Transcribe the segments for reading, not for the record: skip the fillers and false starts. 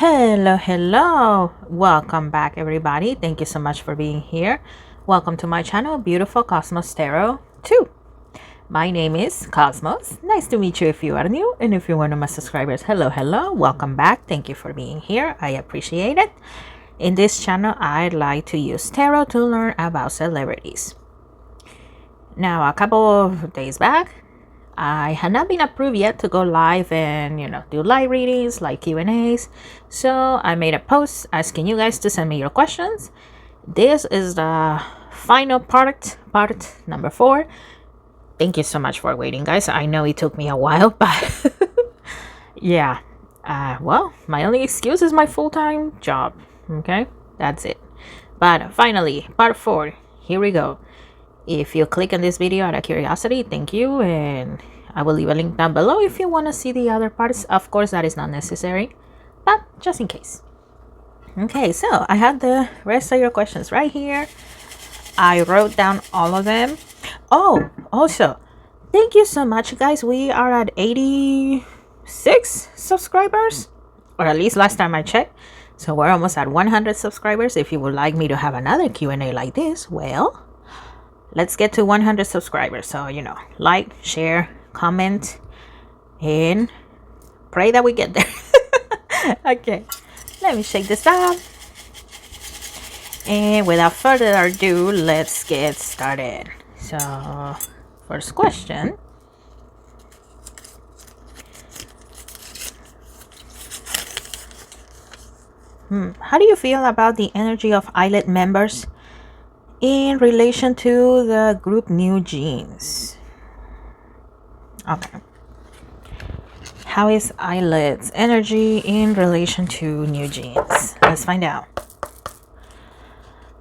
Hello. Welcome back, everybody. Thank you so much for being here. Welcome to my channel, Beautiful Cosmos Tarot 2. My name is Cosmos. Nice to meet you if you are new, and if you're one of my subscribers, hello. Welcome back. Thank you for being here. I appreciate it. In this channel, I like to use tarot to learn about celebrities. Now, a couple of days back, I had not been approved yet to go live and do live readings, like Q&As. So I made a post asking you guys to send me your questions. This is the final part number 4. Thank you so much for waiting, guys. I know it took me a while, but yeah. Well, my only excuse is my full-time job. Okay, that's it. But finally, part 4. Here we go. If you click on this video out of curiosity, thank you, and I will leave a link down below if you want to see the other parts. Of course, that is not necessary, but just in case. Okay, so I have the rest of your questions right here. I wrote down all of them. Oh, also, thank you so much, guys. We are at 86 subscribers, or at least last time I checked. So we're almost at 100 subscribers. If you would like me to have another Q&A like this, well, let's get to 100 subscribers. So, like, share, comment, and pray that we get there. Okay, let me shake this up. And without further ado, let's get started. So, first question. How do you feel about the energy of Illit members in relation to the group NewJeans? Okay. How is Illit's energy in relation to NewJeans? Let's find out.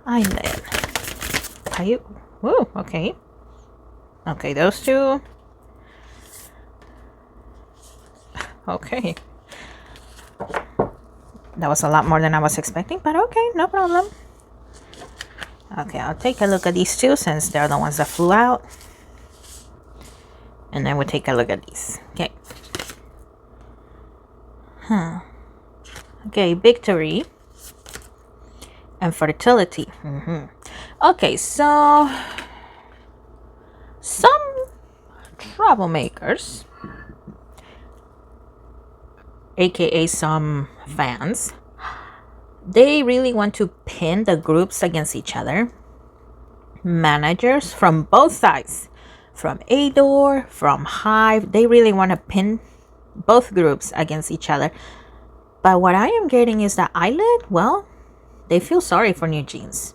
Illit. Are you? Whoa, okay. Okay, those two. Okay. That was a lot more than I was expecting, but okay, no problem. Okay, I'll take a look at these two since they're the ones that flew out. And then we'll take a look at these. Okay. Okay, victory and fertility. Okay, so some troublemakers, aka some fans, they really want to pin the groups against each other. Managers from both sides, from Adore, from Hive, they really want to pin both groups against each other. But what I am getting is that Illit, well, they feel sorry for NewJeans.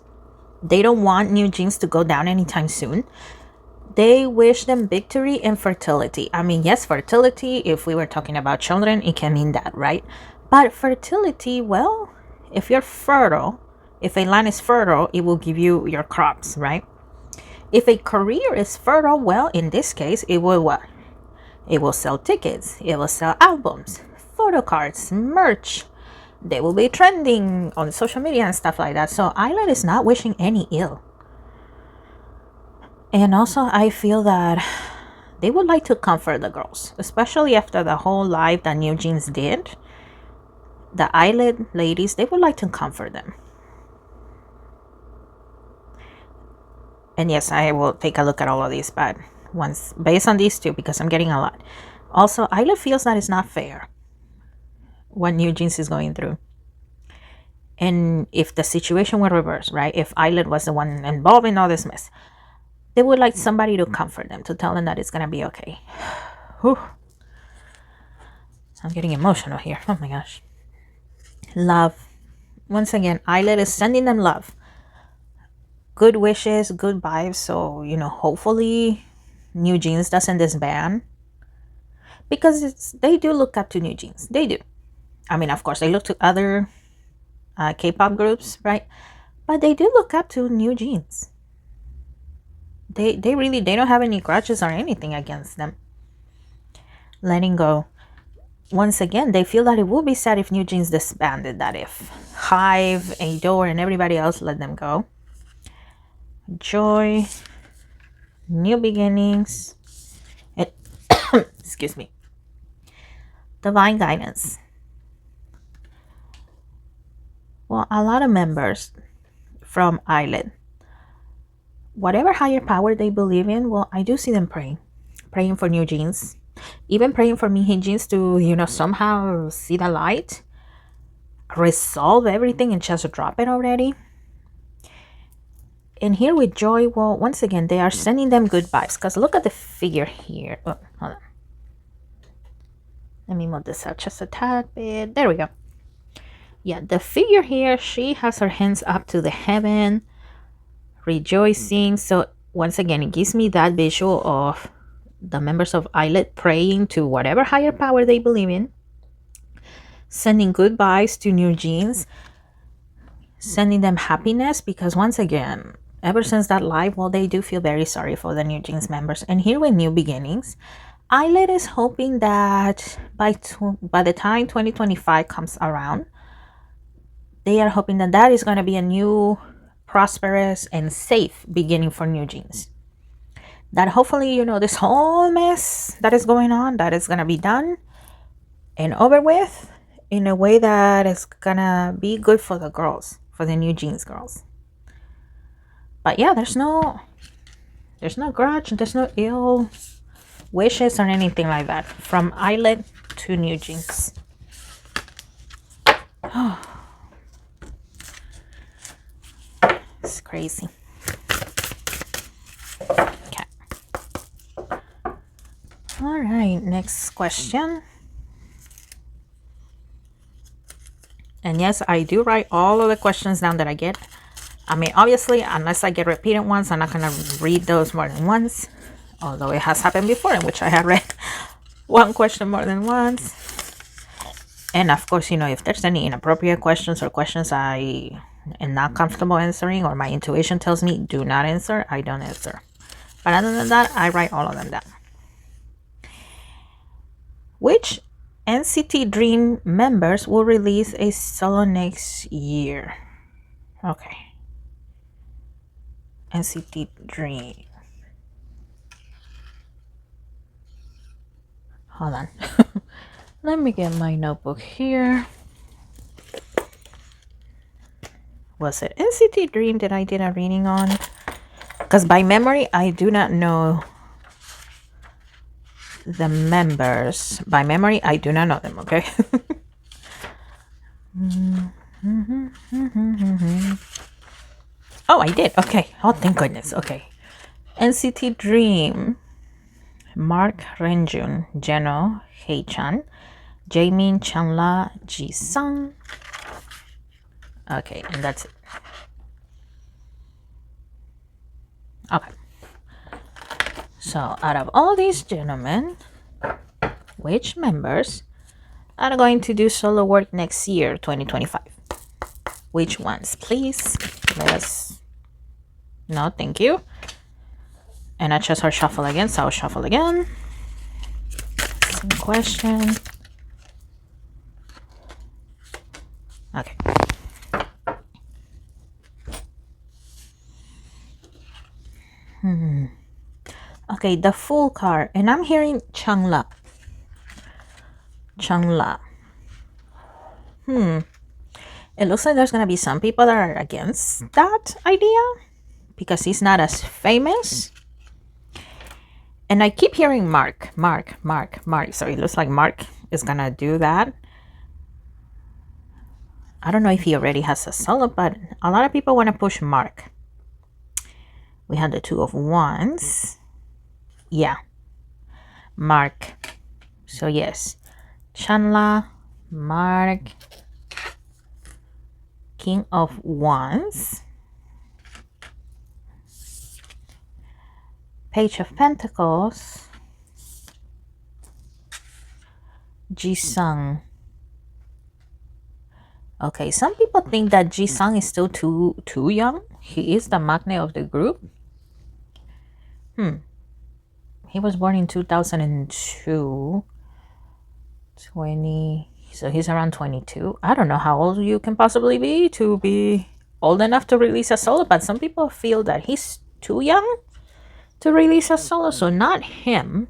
They don't want NewJeans to go down anytime soon. They wish them victory and fertility. I mean, yes, fertility, if we were talking about children, it can mean that, right? But fertility, well, if you're fertile, if a land is fertile, it will give you your crops, right? If a career is fertile, well, in this case, it will what? It will sell tickets. It will sell albums, photo cards, merch. They will be trending on social media and stuff like that. So Illit is not wishing any ill. And also, I feel that they would like to comfort the girls, especially after the whole live that NewJeans did. The Illit ladies, they would like to comfort them. And yes, I will take a look at all of these, but once based on these two, because I'm getting a lot. Also, Illit feels that it's not fair what NewJeans is going through. And if the situation were reversed, right? If Illit was the one involved in all this mess, they would like somebody to comfort them, to tell them that it's gonna be okay. Whew. I'm getting emotional here. Oh my gosh. Love. Once again, Illit is sending them love. Good wishes, good vibes. So, hopefully NewJeans doesn't disband. Because they do look up to NewJeans. They do. I mean, of course, they look to other K-pop groups, right? But they do look up to NewJeans. They don't have any grudges or anything against them. Letting go. Once again, they feel that it would be sad if NewJeans disbanded, that if Hive, Adore, and everybody else let them go. Joy, new beginnings, and excuse me, divine guidance. well, a lot of members from Islet, whatever higher power they believe in, well, I do see them praying for NewJeans, even praying for NewJeans to, somehow see the light, resolve everything and just drop it already. And here with Joy, well, once again, they are sending them good vibes, because look at the figure here. Oh, hold on. Let me move this out just a tad bit. There we go. Yeah, the figure here, she has her hands up to the heaven, rejoicing. So once again, it gives me that visual of the members of Islet praying to whatever higher power they believe in, sending good vibes to NewJeans, sending them happiness, because once again, ever since that live, well, they do feel very sorry for the NewJeans members. And here with New Beginnings, Islet is hoping that by the time 2025 comes around, they are hoping that that is going to be a new, prosperous, and safe beginning for NewJeans. That hopefully, this whole mess that is going on, that is going to be done and over with in a way that is going to be good for the girls, for the NewJeans girls. But yeah, there's no grudge, there's no ill wishes or anything like that from Islet to NewJeans. Oh, it's crazy. Okay. All right, next question. And yes, I do write all of the questions down that I get. I mean, obviously, unless I get repeated ones, I'm not going to read those more than once. Although it has happened before in which I had read one question more than once. And of course, if there's any inappropriate questions or questions I am not comfortable answering, or my intuition tells me do not answer, I don't answer. But other than that, I write all of them down. Which NCT Dream members will release a solo next year? Okay. NCT Dream. Hold on. Let me get my notebook here. Was it NCT Dream that I did a reading on? Because by memory, I do not know the members. By memory, I do not know them, okay? Oh, I did. Okay. Oh, thank goodness. Okay. NCT Dream. Mark Renjun, Jeno, Haechan, Jaemin, Chanla, Jisung. Okay, and that's it. Okay. So, out of all these gentlemen, which members are going to do solo work next year, 2025? Which ones, please? Let us know. Thank you. And I just heard shuffle again, so I'll shuffle again. Same question. Okay. Okay, the full card. And I'm hearing Chanla. Chanla. It looks like there's going to be some people that are against that idea because he's not as famous. And I keep hearing Mark. So it looks like Mark is going to do that. I don't know if he already has a solo, but a lot of people want to push Mark. We have the Two of Wands. Yeah. Mark. So yes. Chanla, Mark, King of Wands, Page of Pentacles, Jisung. Okay, some people think that Jisung is still too young. He is the magnet of the group. He was born in 2002. 20, so he's around 22. I don't know how old you can possibly be to be old enough to release a solo, but some people feel that he's too young to release a solo, so not him.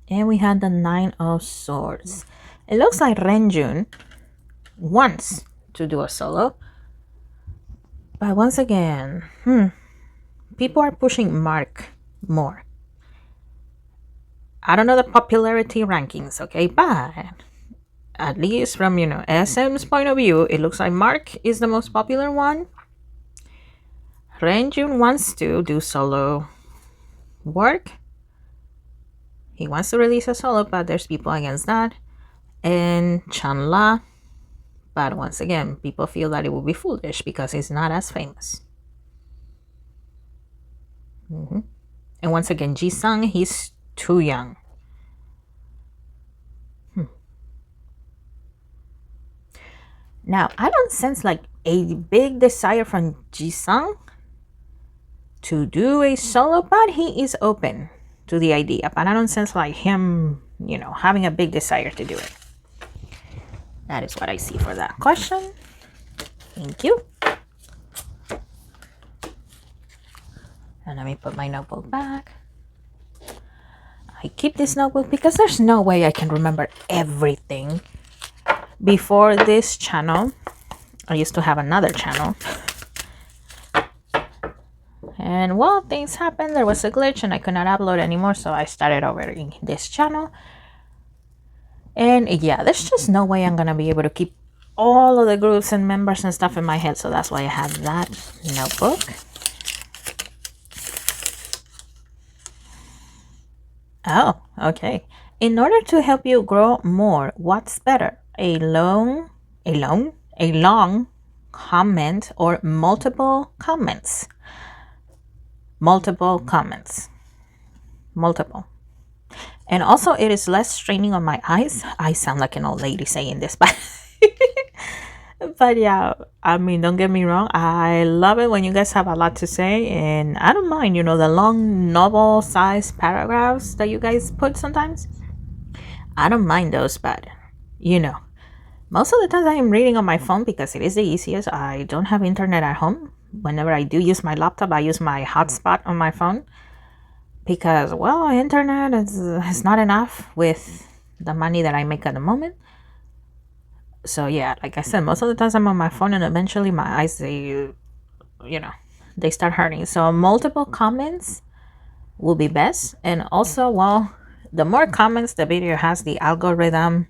And we had the Nine of Swords. It looks like Renjun wants to do a solo. But once again, people are pushing Mark more. I don't know the popularity rankings, okay? But at least from, SM's point of view, it looks like Mark is the most popular one. Renjun wants to do solo work. He wants to release a solo, but there's people against that. And Chanla, but once again, people feel that it would be foolish because he's not as famous. And once again, Jisung, he's too young. Now, I don't sense like a big desire from Jisung to do a solo, but he is open to the idea. But I don't sense like him, having a big desire to do it. That is what I see for that question. Thank you. And let me put my notebook back. I keep this notebook because there's no way I can remember everything. Before this channel, I used to have another channel. And well, things happened. There was a glitch and I could not upload anymore. So I started over in this channel. And yeah, there's just no way I'm going to be able to keep all of the groups and members and stuff in my head. So that's why I have that notebook. Oh, okay. In order to help you grow more, what's better? A long comment or multiple comments? Multiple. And also, it is less straining on my eyes. I sound like an old lady saying this, but but yeah, I mean, don't get me wrong. I love it when you guys have a lot to say, and I don't mind, the long novel-sized paragraphs that you guys put sometimes. I don't mind those, but most of the times I am reading on my phone because it is the easiest. I don't have internet at home. Whenever I do use my laptop, I use my hotspot on my phone. Because, well, internet is not enough with the money that I make at the moment. So, yeah, like I said, most of the times I'm on my phone and eventually my eyes, they start hurting. So, multiple comments will be best. And also, well, the more comments the video has, the algorithm,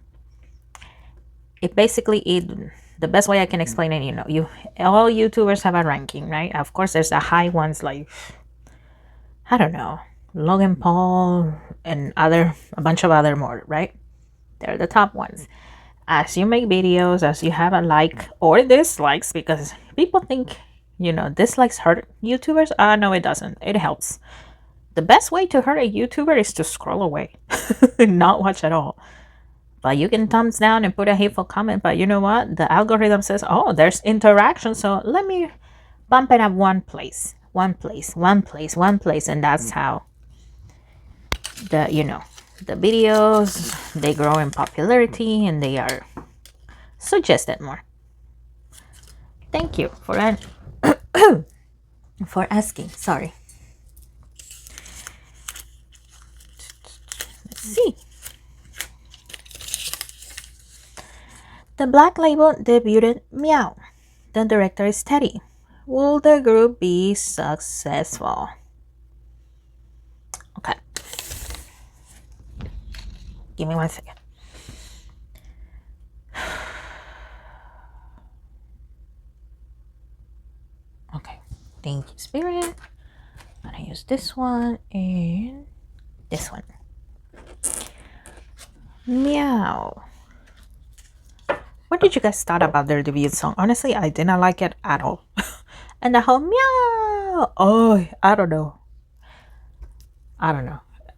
it basically, the best way I can explain it, all YouTubers have a ranking, right? Of course, there's the high ones like, I don't know, Logan Paul and a bunch of other more, right? They're the top ones. As you make videos, as you have a like or dislikes, because people think, dislikes hurt YouTubers. No, it doesn't. It helps. The best way to hurt a YouTuber is to scroll away and not watch at all. But you can thumbs down and put a hateful comment. But you know what? The algorithm says, oh, there's interaction. So let me bump it up one place. And that's how the videos, they grow in popularity and they are suggested more. Thank you for for asking. Sorry. Let's see. The Black label debuted Meow. The director is Teddy. Will the group be successful? Okay. Give me 1 second. Okay. Thank you, Spirit. I'm gonna use this one and this one. Meow. What did you guys thought about their debut song? Honestly, I didn't like it at all. And the whole meow. Oh, I don't know.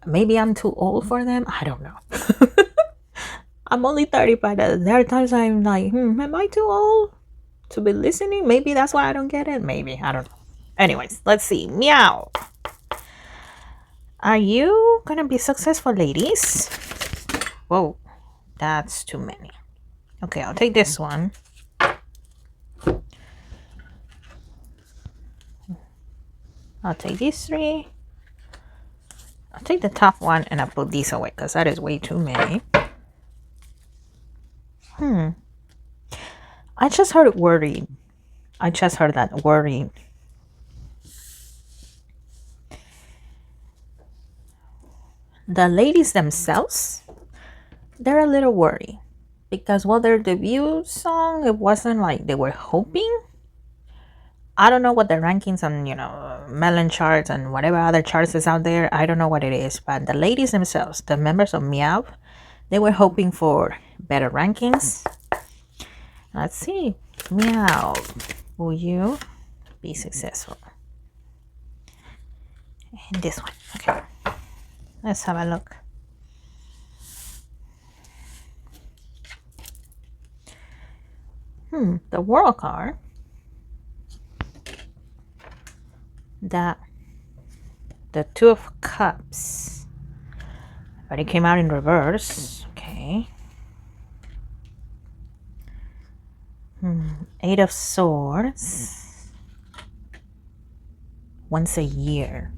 Maybe I'm too old for them. I don't know. I'm only 30, but there are times I'm like, am I too old to be listening? Maybe that's why I don't get it. Maybe. I don't know. Anyways, let's see. Meow. Are you gonna be successful, ladies? Whoa, that's too many. Okay, I'll take this one. I'll take these 3. I'll take the top one and I'll put these away because that is way too many. I just heard worried. I just heard that worried. The ladies themselves, they're a little worried because, well, their debut song, it wasn't like they were hoping. I don't know what the rankings on, Melon charts and whatever other charts is out there. I don't know what it is, but the ladies themselves, the members of Meow, they were hoping for better rankings. Let's see. Meow, will you be successful? And this one. Okay. Let's have a look. The World card. The Two of Cups. But it came out in reverse. Okay. Eight of Swords. Once a year.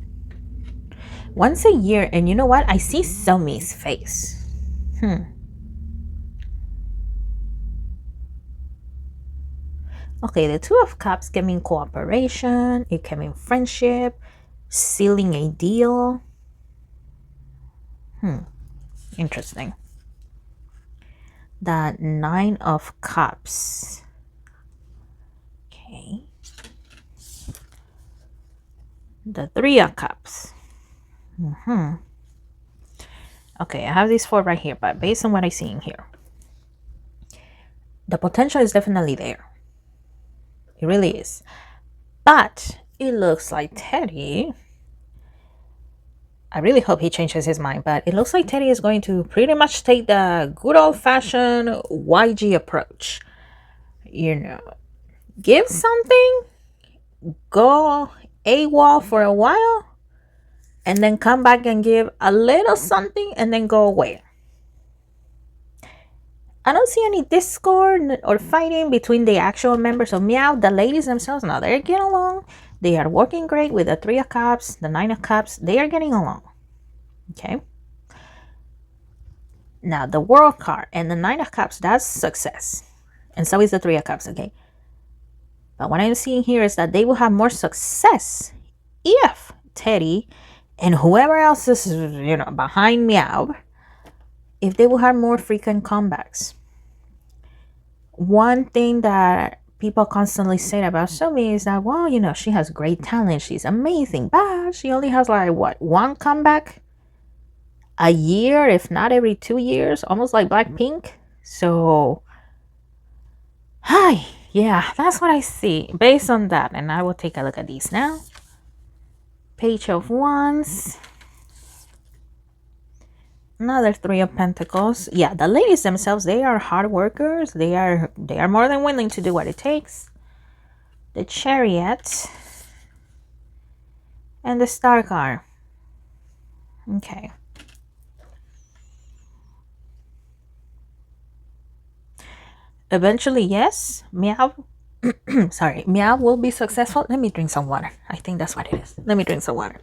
Once a year, and you know what? I see Somi's face. Okay, the Two of Cups can mean cooperation. It can mean friendship, sealing a deal. Interesting. The Nine of Cups. Okay. The Three of Cups. Okay, I have these four right here, but based on what I see in here, the potential is definitely there. It really is. But it looks like Teddy, I really hope he changes his mind, but it looks like Teddy is going to pretty much take the good old-fashioned YG approach. Give something, go AWOL for a while, and then come back and give a little something and then go away. I don't see any discord or fighting between the actual members of Meow. The ladies themselves, now they're getting along. They are working great with the Three of Cups, the Nine of Cups. They are getting along. Okay. Now the World card and the Nine of Cups, that's success. And so is the Three of Cups, okay? But what I'm seeing here is that they will have more success if Teddy and whoever else is, behind Meow, if they will have more frequent comebacks. One thing that people constantly say about Somi is that, well, she has great talent. She's amazing. But she only has one comeback a year, if not every 2 years, almost like Blackpink. So, yeah, that's what I see based on that. And I will take a look at these now. Page of Wands. Another Three of Pentacles. Yeah, the ladies themselves, they are hard workers. They are more than willing to do what it takes. The Chariot. And the Star card. Okay. Eventually, yes. Meow. Sorry. Meow will be successful. Let me drink some water. I think that's what it is. Let me drink some water.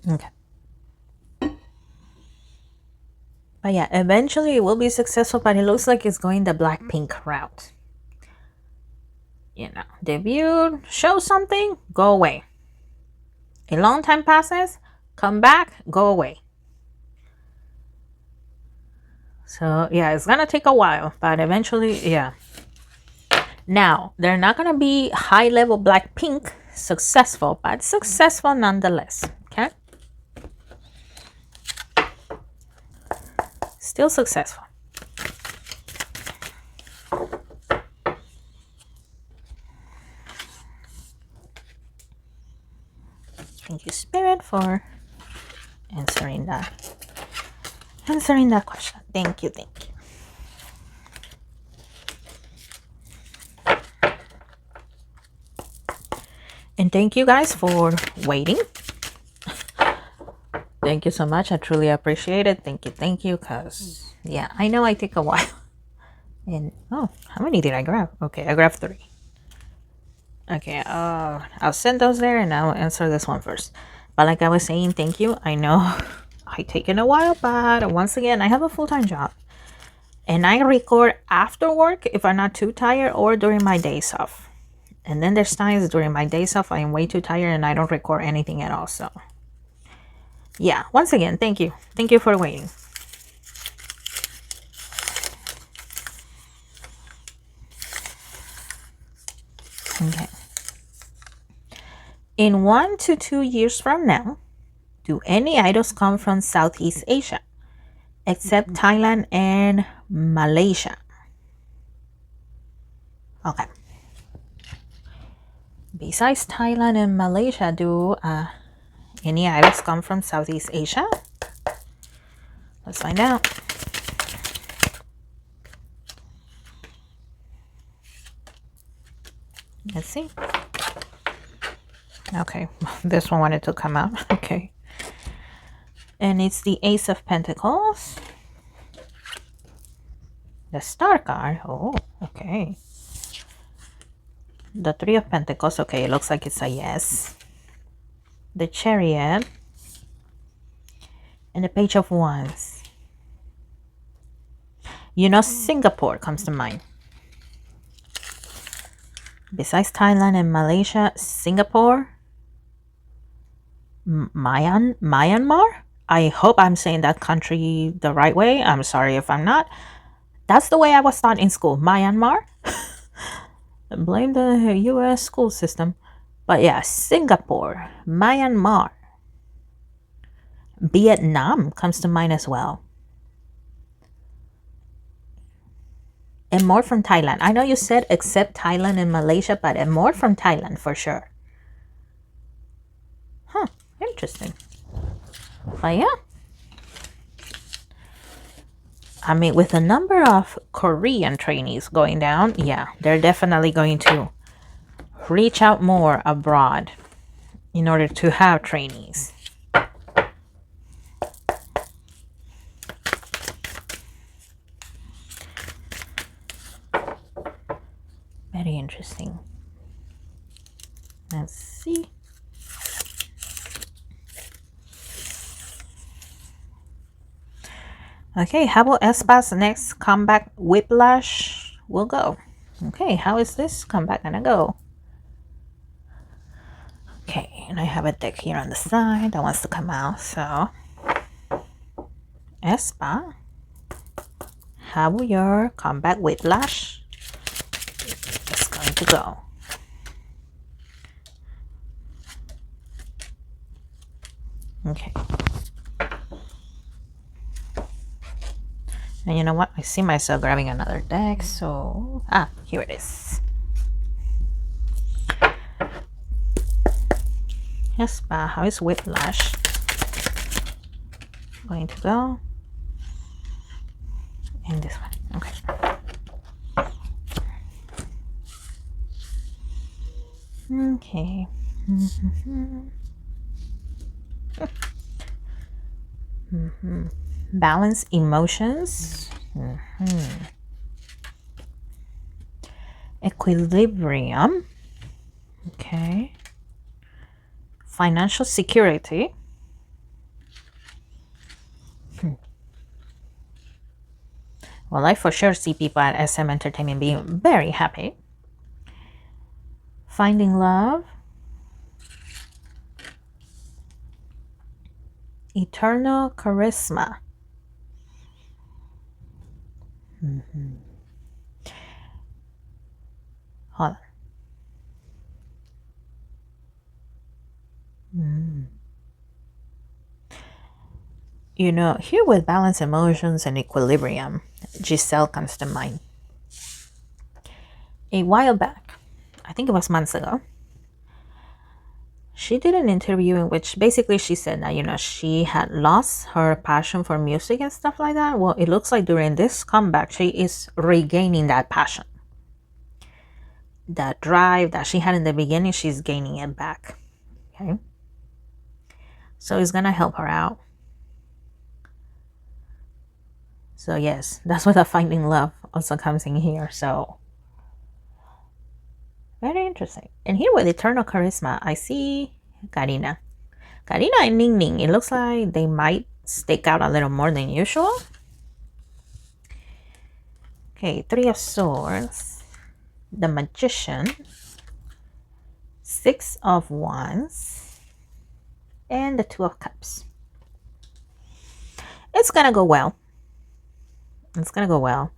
Okay. But yeah, eventually it will be successful, but it looks like it's going the Blackpink route. Debut, show something, go away. A long time passes, come back, go away. So yeah, it's gonna take a while, but eventually, yeah. Now, they're not gonna be high-level Blackpink successful, but successful nonetheless, okay? Still successful. Thank you, Spirit, for answering that question. Thank you. And thank you guys for waiting. Thank you so much. I truly appreciate it. Thank you, because yeah, I know I take a while. And how many did I grab? Okay, I grabbed 3. Okay, I'll send those there and I'll answer this one first. But like I was saying, thank you. I know I taken a while, but once again, I have a full-time job. And I record after work if I'm not too tired or during my days off. And then there's times during my days off I am way too tired and I don't record anything at all. So yeah, once again, thank you. Thank you for waiting. Okay. In 1 to 2 years from now, do any idols come from Southeast Asia, except Thailand and Malaysia? Okay. Besides Thailand and Malaysia, do any idols come from Southeast Asia? Let's find out. Let's see. Okay, this one wanted to come out. Okay. And it's the Ace of Pentacles. The Star card. Oh, okay. The Three of Pentacles. Okay, it looks like it's a yes. The Chariot. And the Page of Wands. You know, Singapore comes to mind. Besides Thailand and Malaysia, Singapore, Myanmar? I hope I'm saying that country the right way. I'm sorry if I'm not. That's the way I was taught in school. Myanmar. Blame the US school system. But yeah, Singapore, Myanmar. Vietnam comes to mind as well. And more from Thailand. I know you said except Thailand and Malaysia, but more from Thailand for sure. Huh, interesting. But yeah. I mean, with the number of Korean trainees going down, yeah, they're definitely going to reach out more abroad in order to have trainees. Very interesting. Let's see. Okay, how about Aespa's next comeback, Whiplash, will go? Okay, how is this comeback gonna go? Okay, and I have a deck here on the side that wants to come out, so Aespa, how will your comeback Whiplash is going to go? Okay. And you know what? I see myself grabbing another deck, so... here it is. Aespa, how is Whiplash going to go? In this one. Okay. Okay. Balance emotions. Equilibrium. Okay. Financial security. Well, I for sure see people at SM Entertainment being very happy. Finding love. Eternal charisma. Hold on. You know, here with balance emotions and equilibrium, Giselle comes to mind. A while back, I think it was months ago, she did an interview in which basically she said that, you know, she had lost her passion for music and stuff like that. Well, it looks like during this comeback, she is regaining that passion. That drive that she had in the beginning, she's gaining it back. Okay. So it's going to help her out. So yes, that's what the finding love also comes in here. So Very interesting. And here with Eternal Charisma, I see Karina. Karina and Ning Ning, it looks like they might stick out a little more than usual. Okay, Three of Swords, the Magician, Six of Wands, and the Two of Cups. It's gonna go well. It's gonna go well.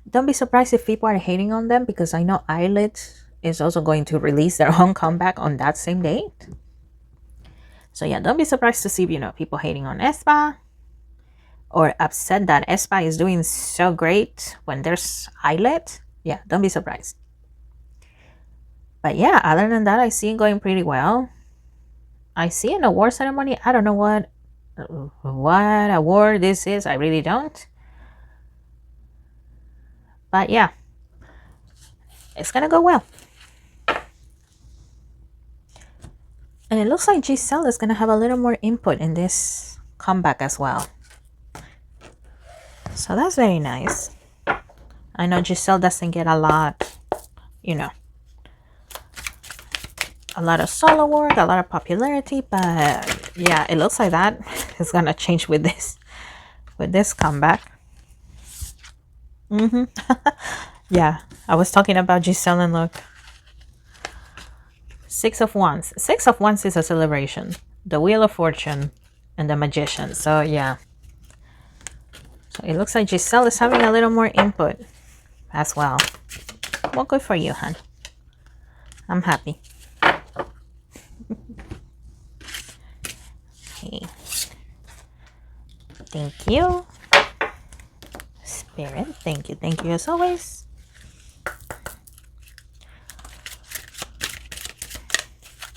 Don't be surprised if people are hating on them, because I know Illit is also going to release their own comeback on that same date. So yeah, don't be surprised to see, people hating on Aespa or upset that Aespa is doing so great when there's Illit. Yeah, don't be surprised. But yeah, other than that, I see it going pretty well. I see an award ceremony. I don't know what award this is. I really don't. But yeah, it's gonna go well. And it looks like Giselle is gonna have a little more input in this comeback as well. So that's very nice. I know Giselle doesn't get a lot, a lot of solo work, a lot of popularity, but yeah, it looks like that is gonna change with this comeback. Yeah, I was talking about Giselle, and look, Six of Wands. Six of Wands is a celebration, the Wheel of Fortune, and the Magician. So yeah, so it looks like Giselle is having a little more input as well. Well, good for you, hon. I'm happy. Okay. Thank you, Spirit. Thank you as always.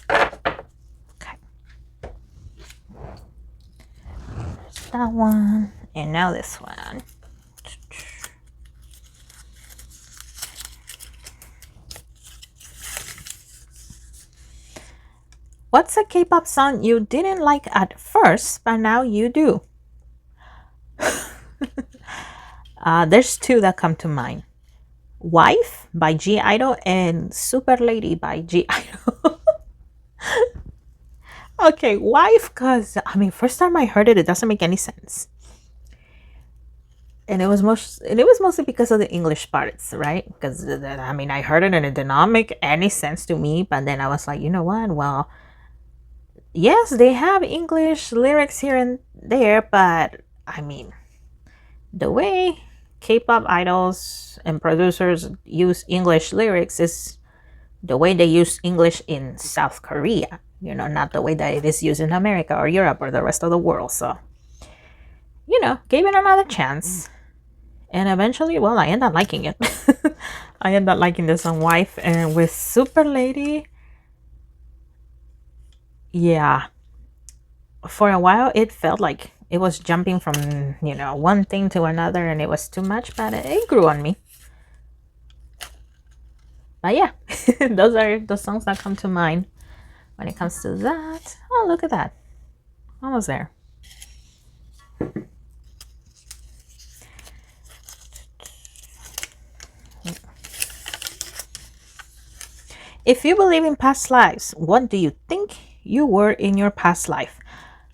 Okay. There's that one, and now this one. What's a K-pop song you didn't like at first, but now you do? There's two that come to mind. Wife by G-Idol and Super Lady by G-Idol. Okay, Wife, because, first time I heard it, it doesn't make any sense. And it was mostly because of the English parts, right? Because, I heard it and it did not make any sense to me. But then I was like, you know what? Well, yes, they have English lyrics here and there, but the way K-pop idols and producers use English lyrics is the way they use English in South Korea, not the way that it is used in America or Europe or the rest of the world. So, gave it another chance. And eventually, well, I ended up liking it. I ended up liking this on Wife. And with Super Lady, yeah, for a while it felt like it was jumping from one thing to another, and it was too much, but it grew on me. But yeah, those are the songs that come to mind when it comes to that. Oh, look at that, almost there. If you believe in past lives, what do you think you were in your past life?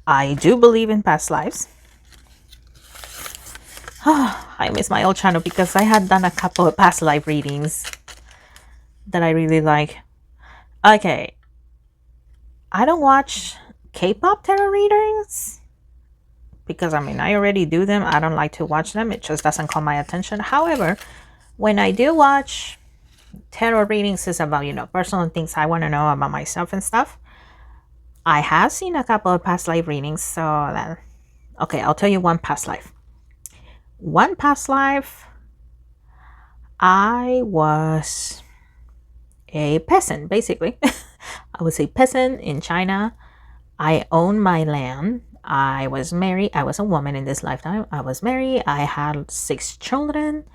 I do believe in past lives. I miss my old channel because I had done a couple of past life readings that I really like. Okay, I don't watch K-pop tarot readings because I already do them. I don't like to watch them. It just doesn't call my attention. However, when I do watch tarot readings, is about personal things I want to know about myself and stuff. I have seen a couple of past life readings, so then okay, I'll tell you one past life. One past life, I was a peasant, basically. I was a peasant in China. I owned my land. I was married. I was a woman in this lifetime. I was married. I had 6 children.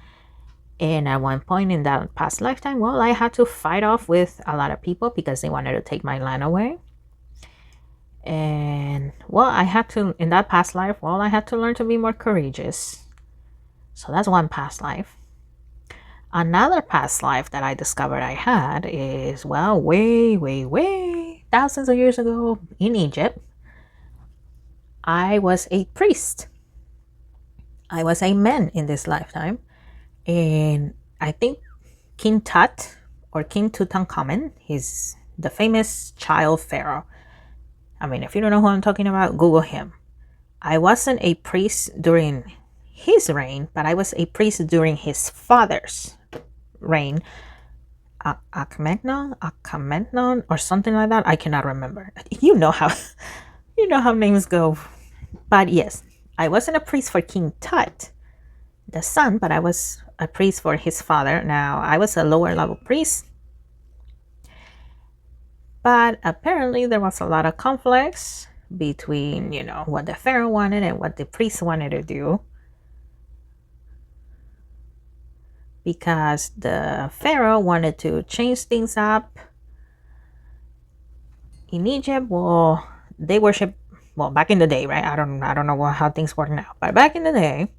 And at one point in that past lifetime, well, I had to fight off with a lot of people because they wanted to take my land away. And well, I had to, in that past life, well, I had to learn to be more courageous. So that's one past life. Another past life that I discovered I had is, well, way thousands of years ago in Egypt. I was a priest. I was a man in this lifetime. And I think King Tut or King Tutankhamun, he's the famous child pharaoh. I mean, if you don't know who I'm talking about, Google him. I wasn't a priest during his reign, but I was a priest during his father's reign. Agamemnon, or something like that. I cannot remember. You know how names go. But yes, I wasn't a priest for King Tut, the son, but I was a priest for his father. Now, I was a lower level priest, but apparently there was a lot of conflicts between, what the pharaoh wanted and what the priest wanted to do. Because the pharaoh wanted to change things up. In Egypt, well, they worship, well, back in the day, right? I don't know how things work now, but back in the day,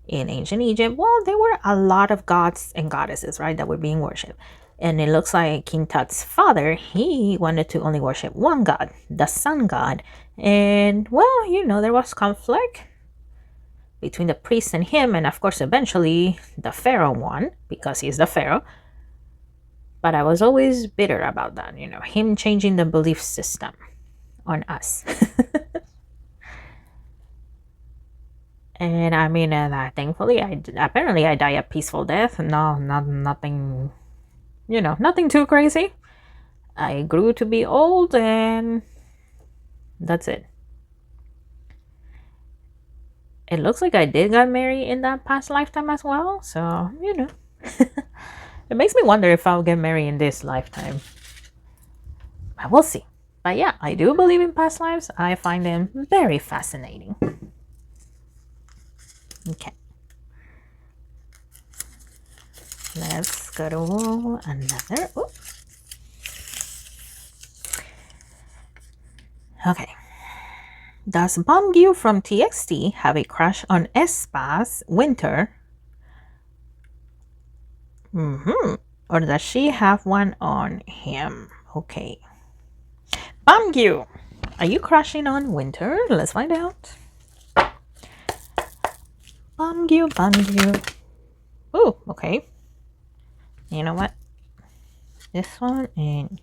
in ancient Egypt, well, there were a lot of gods and goddesses, right, that were being worshipped. And it looks like King Tut's father, he wanted to only worship one god, the sun god. And, well, there was conflict between the priest and him. And, of course, eventually the pharaoh won because he's the pharaoh. But I was always bitter about that, him changing the belief system on us. And I mean, thankfully, apparently I die a peaceful death. No, nothing, nothing too crazy. I grew to be old and that's it. It looks like I did get married in that past lifetime as well. So, it makes me wonder if I'll get married in this lifetime. But we'll see. But yeah, I do believe in past lives. I find them very fascinating. Okay. Let's go to another. Ooh. Okay. Does Bamgyu from TXT have a crush on Aespa's Winter? Or does she have one on him? Okay. Bamgyu, are you crushing on Winter? Let's find out. Bamgyu. Oh, okay. You know what? This one and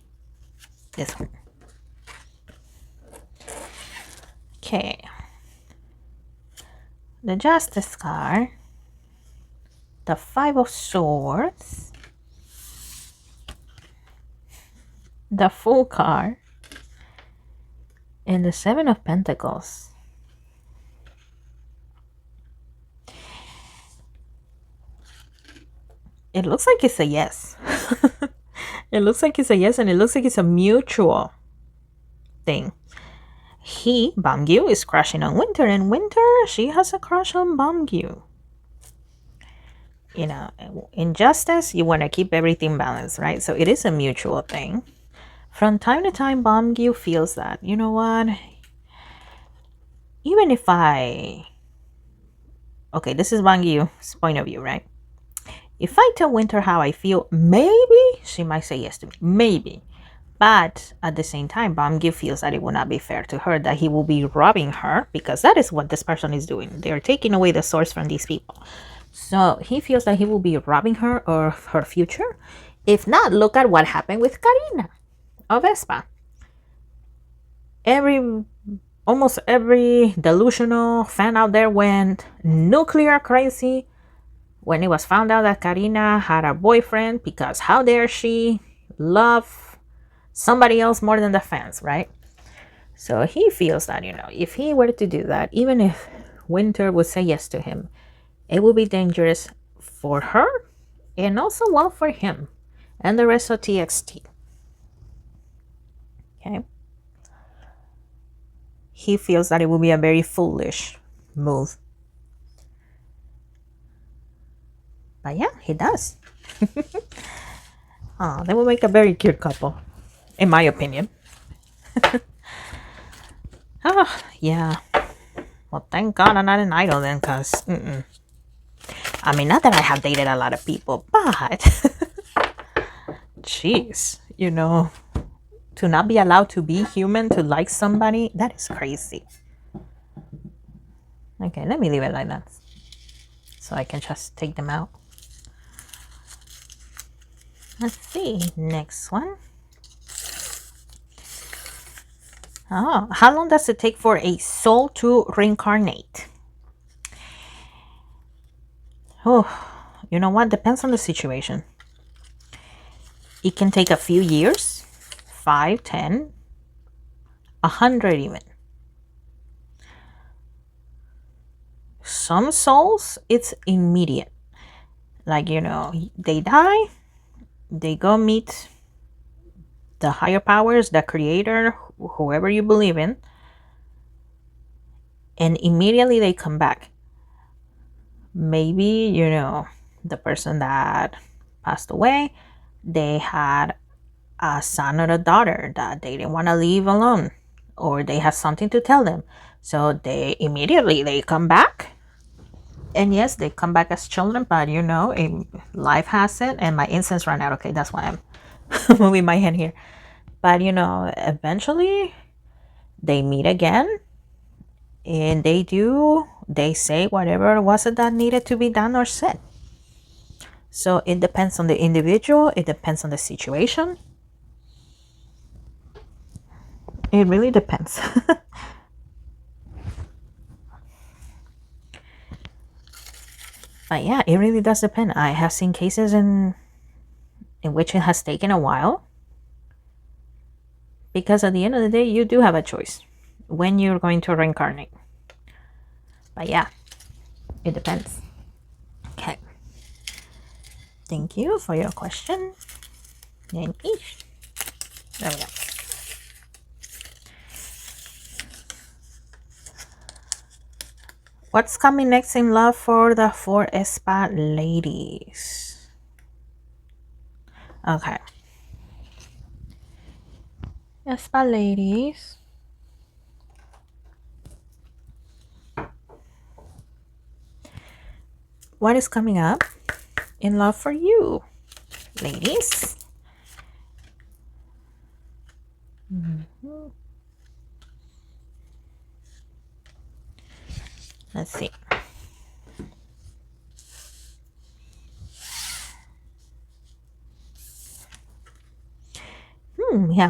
this one. Okay. The Justice card. The Five of Swords. The Fool card. And the Seven of Pentacles. It looks like it's a yes. It looks like it's a yes, and it looks like it's a mutual thing. Bamgyu, is crushing on Winter, and Winter, she has a crush on Bamgyu. In justice, you want to keep everything balanced, right? So it is a mutual thing. From time to time, Bamgyu feels that, you know what? Even if okay, this is Bamgyu's point of view, right? If I tell Winter how I feel, maybe she might say yes to me. Maybe. But at the same time, Bamgyu feels that it will not be fair to her, that he will be robbing her, because that is what this person is doing. They're taking away the source from these people. So he feels that he will be robbing her or her future. If not, look at what happened with Karina of Aespa. Almost every delusional fan out there went nuclear crazy when it was found out that Karina had a boyfriend, because how dare she love somebody else more than the fans, right? So he feels that, if he were to do that, even if Winter would say yes to him, it will be dangerous for her and also, well, for him and the rest of TXT. Okay. He feels that it will be a very foolish move. But yeah, he does. Oh, they will make a very cute couple, in my opinion. Oh, yeah. Well, thank God I'm not an idol then, because I mean, not that I have dated a lot of people, but jeez, you know, to not be allowed to be human, to like somebody, that is crazy. Okay, let me leave it like that so I can just take them out. Let's see, next one. Oh, how long does it take for a soul to reincarnate? Oh, you know what? Depends on the situation. It can take a few years, 5, 10, 100 even. Some souls, it's immediate. Like, you know, they die, they go meet the higher powers, the creator, whoever you believe in, and immediately they come back. Maybe, you know, the person that passed away, they had a son or a daughter that they didn't want to leave alone, or they had something to tell them, so they immediately come back. And yes, they come back as children, but you know, life has it, and my incense ran out. Okay, that's why I'm moving my hand here. But you know, eventually they meet again, and they say whatever it was that needed to be done or said. So it depends on the individual, it depends on the situation. It really depends. But yeah, it really does depend. I have seen cases in which it has taken a while, because at the end of the day, you do have a choice when you're going to reincarnate. But yeah, it depends. Okay. Thank you for your question. And each. There we go. What's coming next in love for the 4 Aespa ladies? Okay. Aespa ladies. What is coming up in love for you, ladies? Let's see.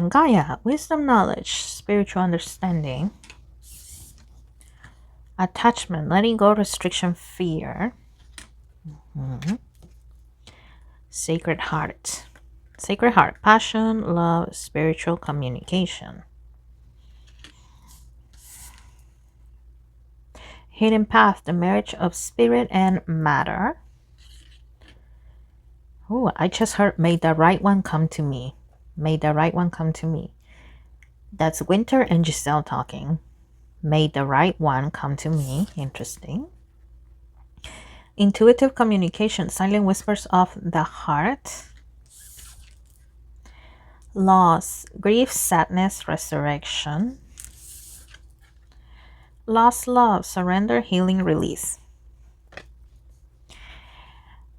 Gaia, wisdom, knowledge, spiritual understanding, attachment, letting go, restriction, fear, sacred heart, passion, love, spiritual communication, hidden path, the marriage of spirit and matter. Oh, I just heard, may the right one come to me. May the right one come to me. That's Winter and Giselle talking. May the right one come to me. Interesting. Intuitive communication, silent whispers of the heart. Loss, grief, sadness, resurrection. Lost love, surrender, healing, release.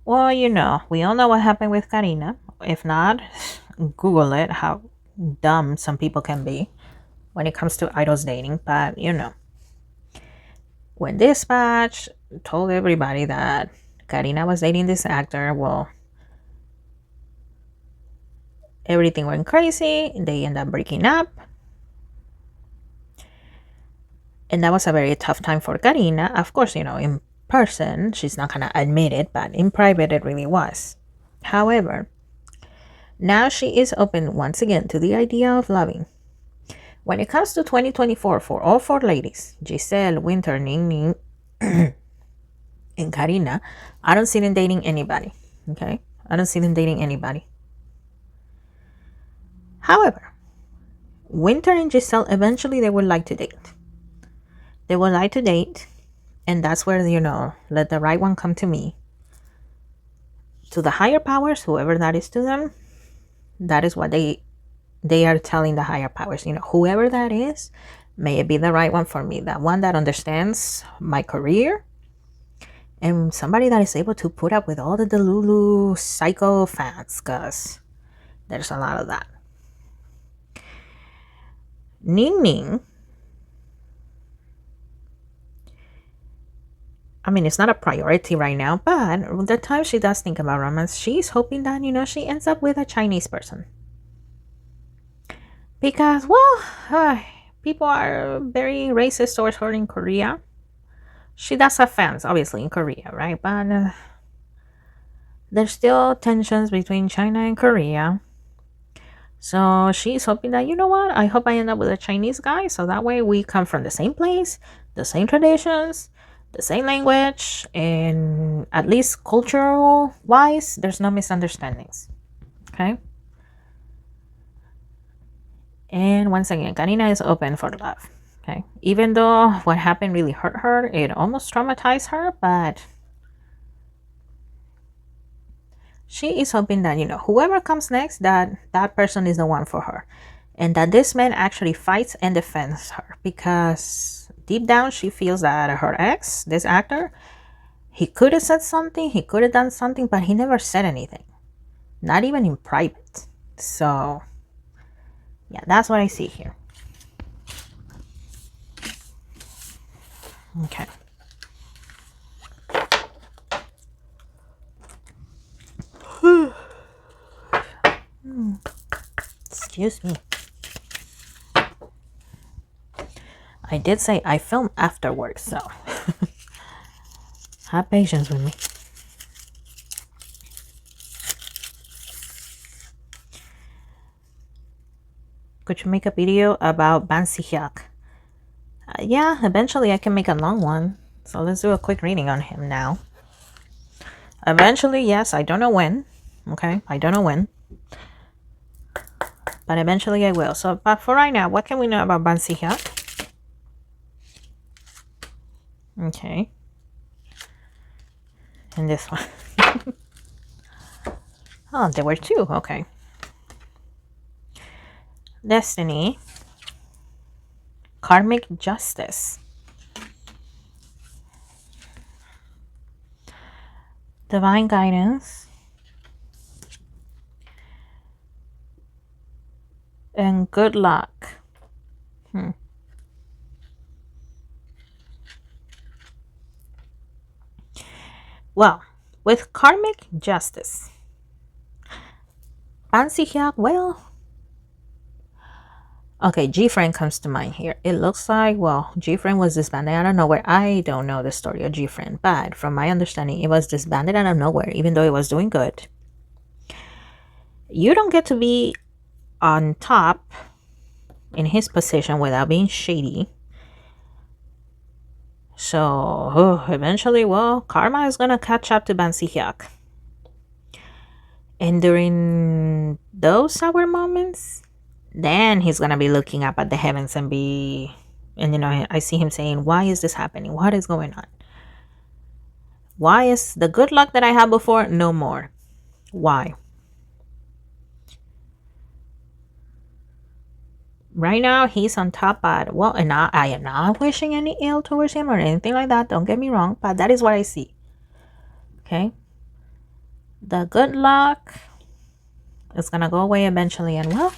Well, you know, we all know what happened with Karina. If not, Google it, how dumb some people can be when it comes to idols dating. But, you know, when Dispatch told everybody that Karina was dating this actor, well, everything went crazy. They ended up breaking up. And that was a very tough time for Karina. Of course, you know, in person, she's not going to admit it, but in private, it really was. However, now she is open once again to the idea of loving. When it comes to 2024, for all 4 ladies, Giselle, Winter, Ning Ning, and Karina, I don't see them dating anybody. Okay? I don't see them dating anybody. However, Winter and Giselle, eventually they would like to date. They would like to date, and that's where, you know, let the right one come to me. To the higher powers, whoever that is to them, that is what they are telling the higher powers. You know, whoever that is, may it be the right one for me. That one that understands my career and somebody that is able to put up with all the Delulu psycho fans, because there's a lot of that. Ning Ning, I mean, it's not a priority right now, but the time she does think about romance, she's hoping that, you know, she ends up with a Chinese person. Because, well, people are very racist towards her in Korea. She does have fans, obviously, in Korea, right? But there's still tensions between China and Korea. So she's hoping that, you know what, I hope I end up with a Chinese guy, so that way we come from the same place, the same traditions, the same language, and at least cultural wise, there's no misunderstandings. Okay? And once again, Karina is open for love. Okay? Even though what happened really hurt her, it almost traumatized her, but she is hoping that, you know, whoever comes next, that person is the one for her. And that this man actually fights and defends her, because deep down she feels that her ex, this actor, he could have said something, he could have done something, but he never said anything. Not even in private. So, yeah, that's what I see here. Okay. Excuse me. I did say I film after work, so have patience with me. Could you make a video about Bansak? Yeah, eventually I can make a long one. So let's do a quick reading on him now. Eventually, yes, I don't know when. Okay, I don't know when. But eventually I will. So, but for right now, what can we know about Bansak? Okay. And this one. Oh, there were two. Okay. Destiny. Karmic justice. Divine guidance. And good luck. Well, with karmic justice, Bansak, well, okay, G-Friend comes to mind here. It looks like, well, G-Friend was disbanded out of nowhere. I don't know the story of G-Friend, but from my understanding, it was disbanded out of nowhere, even though it was doing good. You don't get to be on top in his position without being shady. So, eventually, well, karma is going to catch up to Bansak. And during those sour moments, then he's going to be looking up at the heavens and you know, I see him saying, why is this happening? What is going on? Why is the good luck that I had before no more? Why? Right now, he's on top, but, well, and I am not wishing any ill towards him or anything like that. Don't get me wrong, but that is what I see. Okay? The good luck is going to go away eventually, and, well,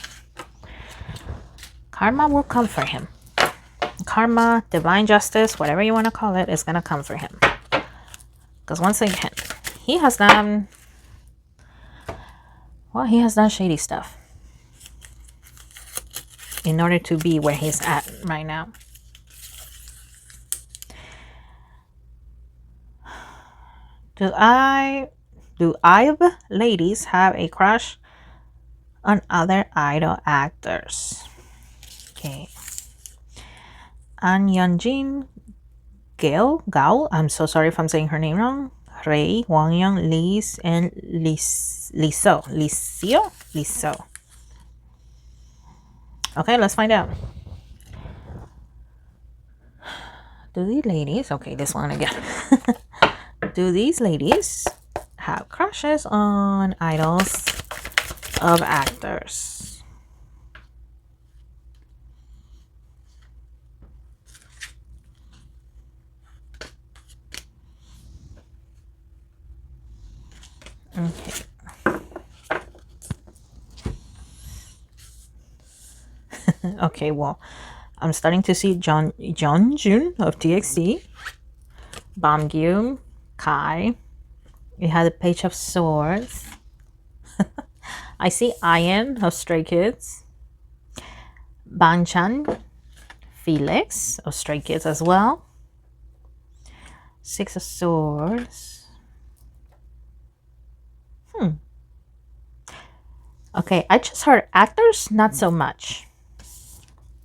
karma will come for him. Karma, divine justice, whatever you want to call it, is going to come for him. Because once again, he has done, well, he has done shady stuff in order to be where he's at right now. Do IVE ladies have a crush on other idol actors? Okay. An Yeonjin, Gao, I'm so sorry if I'm saying her name wrong. Ray, Wang Young, Lise, and Liso. Okay, let's find out. Do these ladies, okay, this one again. Do these ladies have crushes on idols of actors? Okay. Okay, well, I'm starting to see Jun of TXT, Bamgyu, Kai. You had a Page of Swords. I see Ian of Stray Kids, Banchan, Felix of Stray Kids as well. Six of Swords. Okay, I just heard actors, not so much.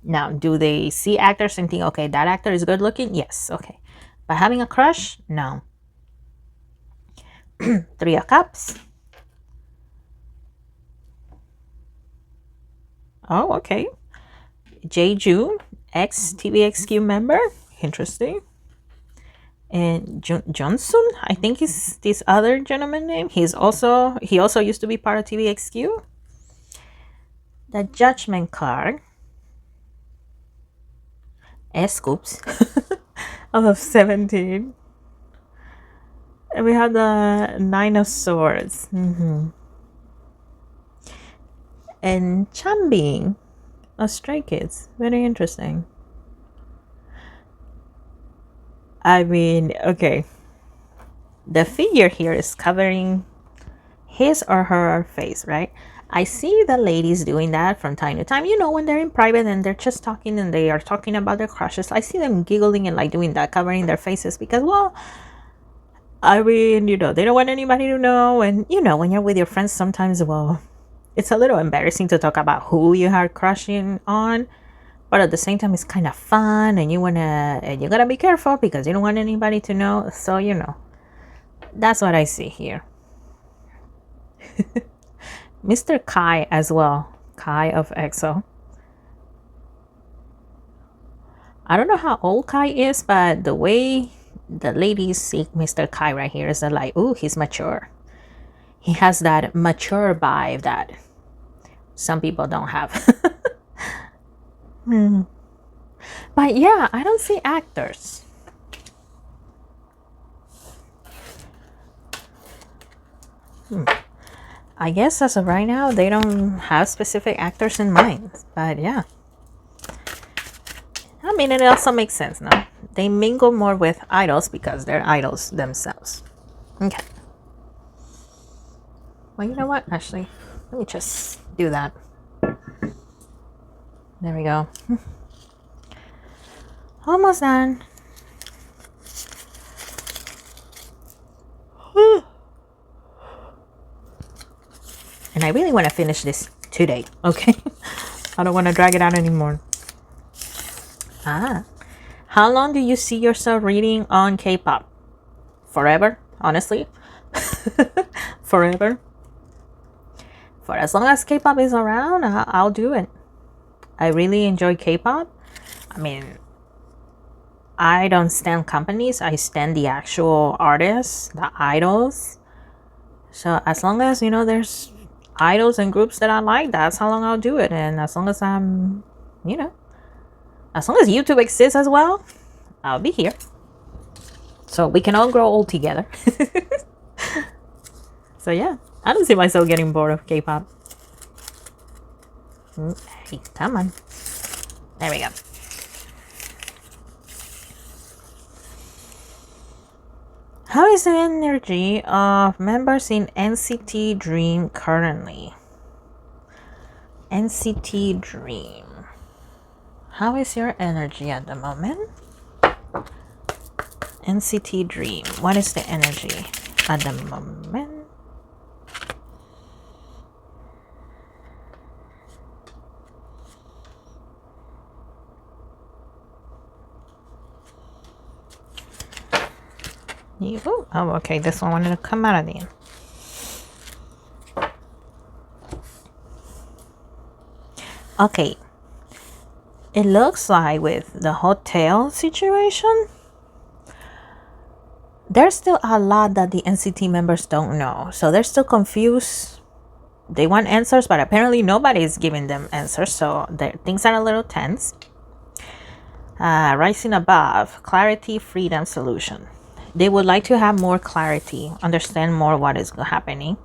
Now, do they see actors and think, okay, that actor is good looking? Yes, okay. But having a crush? No. Three of Cups. Oh, okay. Jeju, ex TVXQ member. Interesting. And Johnson, I think is this other gentleman name. He also used to be part of TVXQ. The Judgment card. Scoops of 17. And we have the Nine of Swords. And Chanbing of Stray Kids. Very interesting. I mean, okay. The figure here is covering his or her face, right? I see the ladies doing that from time to time. You know, when they're in private and they're just talking and they are talking about their crushes. I see them giggling and like doing that, covering their faces because, well, I mean, you know, they don't want anybody to know. And, you know, when you're with your friends, sometimes, well, it's a little embarrassing to talk about who you are crushing on. But at the same time, it's kind of fun and you gotta be careful because you don't want anybody to know. So, you know, that's what I see here. Mr. Kai as well. Kai of EXO. I don't know how old Kai is, but the way the ladies see Mr. Kai right here is like, ooh, he's mature. He has that mature vibe that some people don't have. But yeah, I don't see actors. I guess as of right now, they don't have specific actors in mind. But yeah. I mean, it also makes sense, no? They mingle more with idols because they're idols themselves. Okay. Well, you know what? Actually, let me just do that. There we go. Almost done. And I really want to finish this today, okay? I don't want to drag it out anymore. How long do you see yourself reading on K-pop? Forever, honestly. Forever. For as long as K-pop is around, I'll do it. I really enjoy K-pop. I mean, I don't stand companies. I stand the actual artists, the idols. So as long as, you know, there's idols and groups that I like, that's how long I'll do it. And as long as I'm, you know, as long as YouTube exists as well, I'll be here. So we can all grow old together. So yeah, I don't see myself getting bored of K-pop. Hey, come on. There we go. How is the energy of members in NCT Dream currently? NCT Dream. How is your energy at the moment? NCT Dream. What is the energy at the moment? Oh, okay. This one wanted to come out of the end. Okay. It looks like with the hotel situation, there's still a lot that the NCT members don't know. So they're still confused. They want answers, but apparently nobody is giving them answers. So things are a little tense. Rising above, clarity, freedom, solution. They would like to have more clarity, understand more what is happening.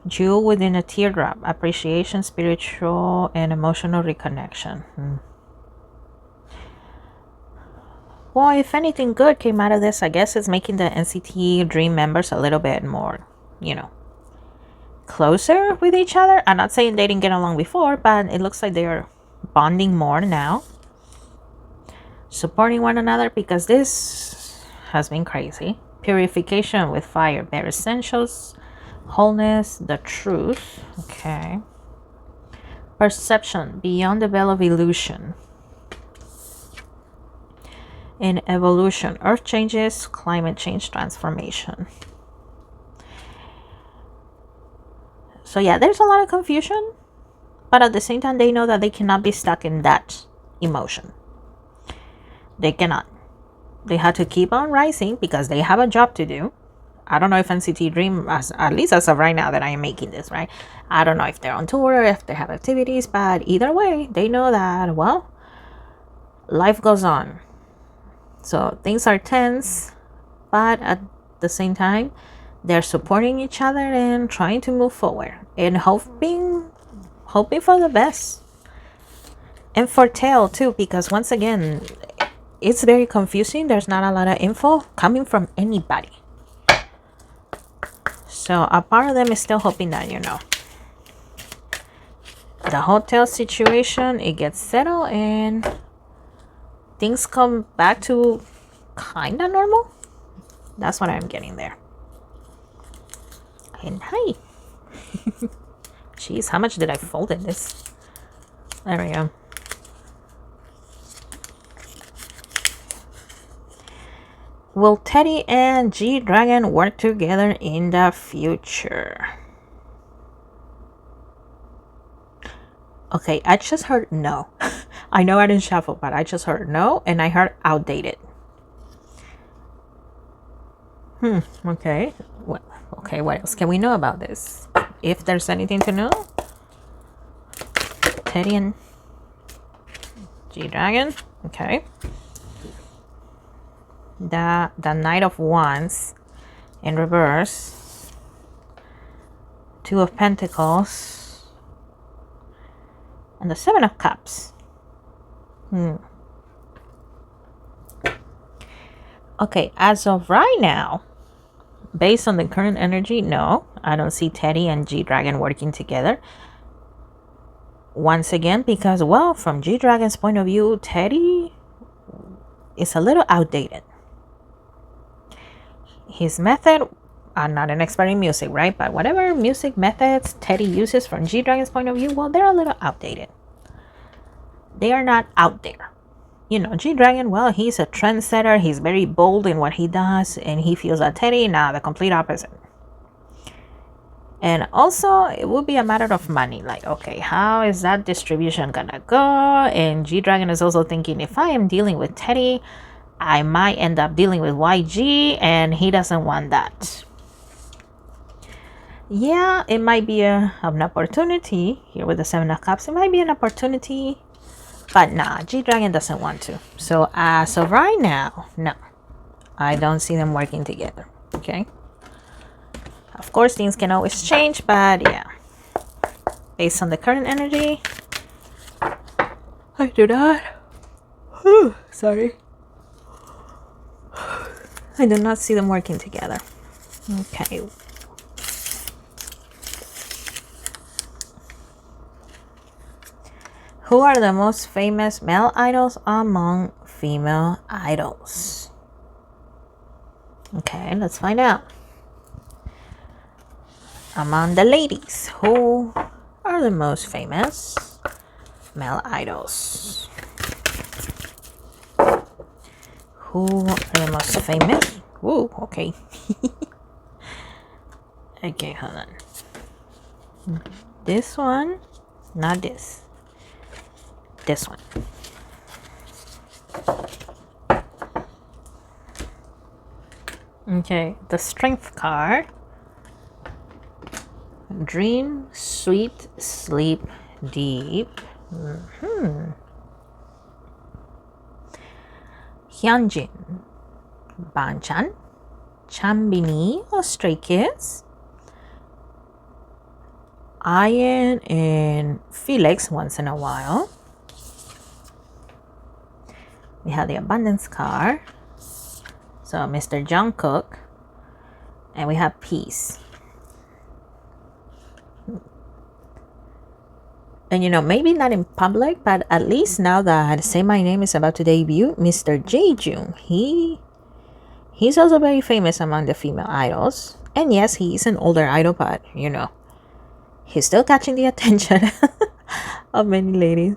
Jewel within a teardrop, appreciation, spiritual and emotional reconnection. Well, if anything good came out of this, I guess it's making the NCT Dream members a little bit more, you know, closer with each other. I'm not saying they didn't get along before, but it looks like they're bonding more now, supporting one another, because this has been crazy. Purification with fire, bare essentials, wholeness, the truth. Okay. Perception, beyond the veil of illusion. In evolution, earth changes, climate change, transformation. So yeah, there's a lot of confusion, but at the same time, they know that they cannot be stuck in that emotion. They cannot. They have to keep on rising because they have a job to do. I don't know if NCT Dream, at least as of right now that I am making this, right? I don't know if they're on tour, if they have activities, but either way, they know that, well, life goes on. So things are tense, but at the same time, they're supporting each other and trying to move forward and hoping for the best. And for Tail too, because once again, it's very confusing. There's not a lot of info coming from anybody. So a part of them is still hoping that, you know, the hotel situation, it gets settled and things come back to kind of normal. That's what I'm getting there. And hi. Jeez, how much did I fold in this? There we go. Will Teddy and G-Dragon work together in the future? Okay, I just heard no. I know I didn't shuffle, but I just heard no, and I heard outdated. Okay. Okay, what else can we know about this? If there's anything to know. Teddy and G-Dragon. Okay. The Knight of Wands in reverse. Two of Pentacles. And the Seven of Cups. Okay, as of right now, based on the current energy, no, I don't see Teddy and G-Dragon working together. Once again, because, well, from G-Dragon's point of view, Teddy is a little outdated. His method, I'm not an expert in music, right? But whatever music methods Teddy uses from G-Dragon's point of view, well, they're a little outdated. They are not out there. You know, G-Dragon, well, he's a trendsetter. He's very bold in what he does. And he feels that Teddy, nah, the complete opposite. And also, it would be a matter of money. Like, okay, how is that distribution gonna go? And G-Dragon is also thinking, if I am dealing with Teddy, I might end up dealing with YG. And he doesn't want that. Yeah, it might be an opportunity. Here with the Seven of Cups, it might be an opportunity. But nah, G-Dragon doesn't want to. So as of right now, no. I don't see them working together. Okay? Of course, things can always change, but yeah. Based on the current energy, I do not. Sorry. I do not see them working together. Okay. Who are the most famous male idols among female idols? Okay, let's find out. Among the ladies, who are the most famous male idols? Who are the most famous? Ooh, okay. Okay, hold on. This one, not this. This one. Okay, the Strength card. Dream, sweet, sleep, deep. Hyunjin, Banchan, Chambini or Stray Kids, Ian and Felix once in a while. We have the Abundance card. So Mr. Jungkook. And we have Peace. And you know, maybe not in public, but at least now that Say My Name is about to debut, Mr. Jaejoong, he's also very famous among the female idols. And yes, he's an older idol, but you know, he's still catching the attention of many ladies.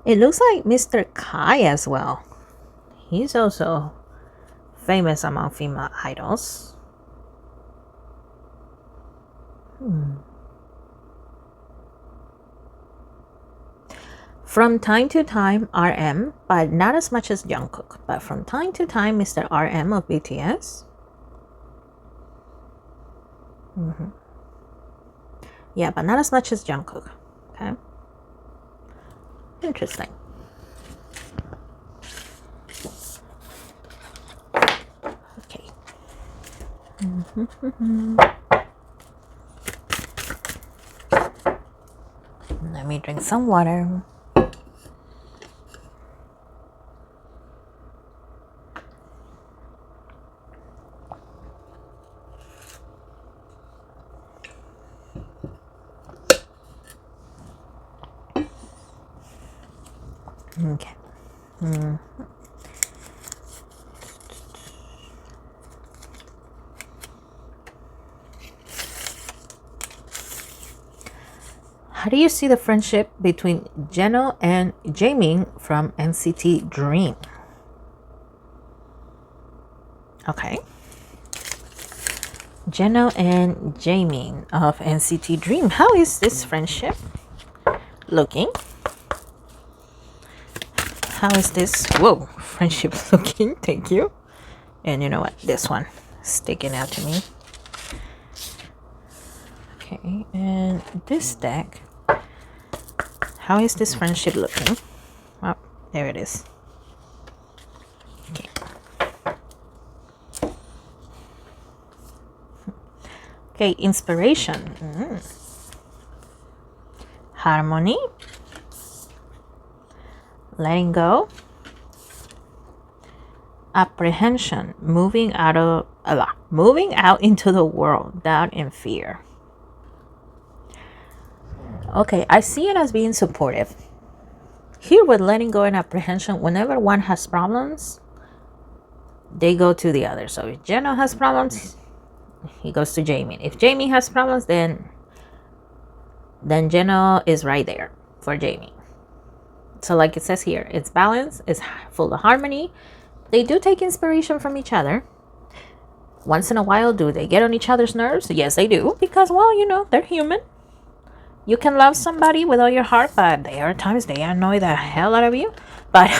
It looks like Mr. Kai as well. He's also famous among female idols. From time to time, RM, but not as much as Jungkook. But from time to time, Mr. RM of BTS. Yeah, but not as much as Jungkook. Okay. Interesting. Okay. Let me drink some water. Okay. How do you see the friendship between Jeno and Jaemin from NCT Dream? Okay. Jeno and Jaemin of NCT Dream. How is this friendship looking? How is this friendship looking? Thank you. And you know what? This one sticking out to me. Okay, and this deck. How is this friendship looking? Oh, there it is. Okay. Okay, inspiration. Harmony. Letting go. Apprehension. Moving out into the world, doubt and fear. Okay, I see it as being supportive. Here with letting go and apprehension, whenever one has problems, they go to the other. So if Jeno has problems, he goes to Jaemin. If Jaemin has problems, then Jeno is right there for Jaemin. So like it says here, it's balanced, it's full of harmony. They do take inspiration from each other. Once in a while, do they get on each other's nerves? Yes, they do. Because, well, you know, they're human. You can love somebody with all your heart, but there are times they annoy the hell out of you. But,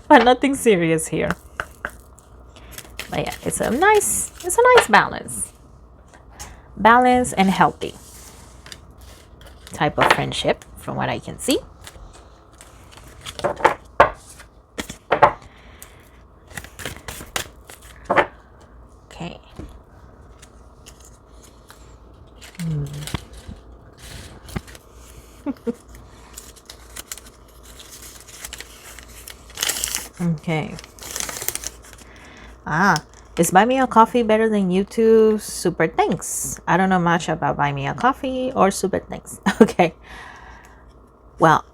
but nothing serious here. But yeah, it's a nice balance. Balance and healthy type of friendship from what I can see. Okay. Okay. Is Buy Me a Coffee better than YouTube Super Thanks? I don't know much about Buy Me a Coffee or Super Thanks. Okay. Well,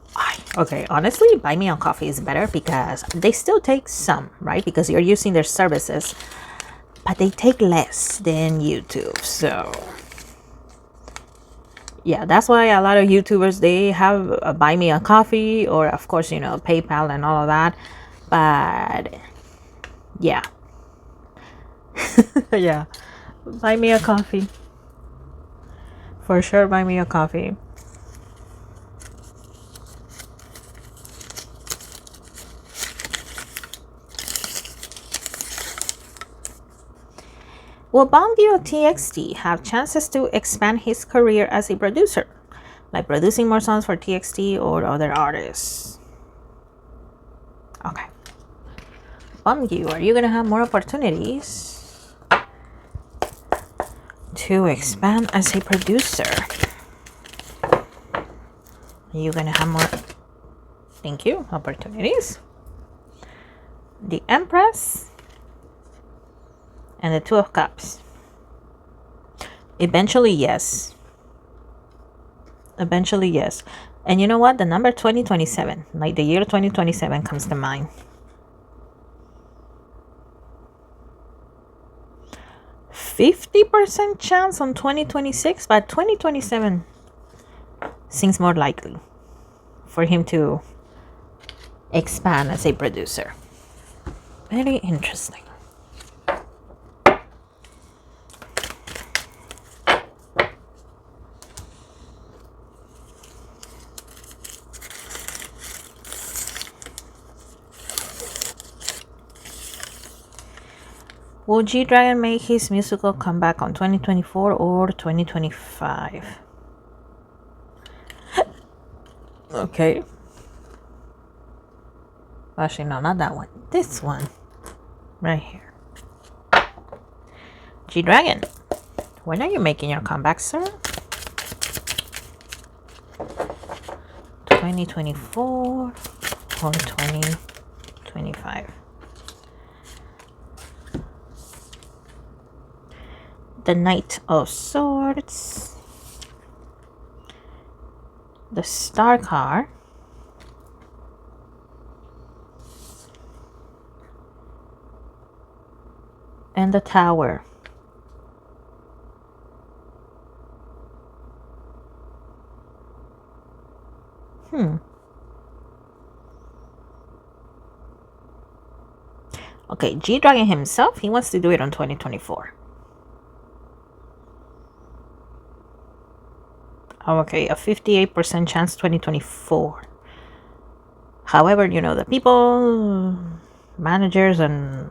honestly, Buy Me a Coffee is better because they still take some, right? Because you're using their services, but they take less than YouTube. So yeah, that's why a lot of YouTubers, they have a Buy Me a Coffee or of course, you know, PayPal and all of that. But yeah. Yeah, Buy Me a Coffee. For sure, Buy Me a Coffee. Will Bongyu TXT have chances to expand his career as a producer? Like producing more songs for TXT or other artists? Okay. Bumgyu, are you gonna have more opportunities to expand as a producer? Are you gonna have more, thank you, opportunities? The Empress and the Two of Cups. Eventually, yes. Eventually, yes. And you know what? The number 2027, like the year 2027 comes to mind. 50% chance on 2026, but 2027 seems more likely for him to expand as a producer. Very interesting. Will G-Dragon make his musical comeback on 2024 or 2025? Okay. Actually, no, not that one. This one. Right here. G-Dragon, when are you making your comeback, sir? 2024 or 2025? The Knight of Swords, the Star card, and the Tower. Okay, G-Dragon himself, he wants to do it on 2024. Okay, a 58% chance 2024. However, you know, the people, managers, and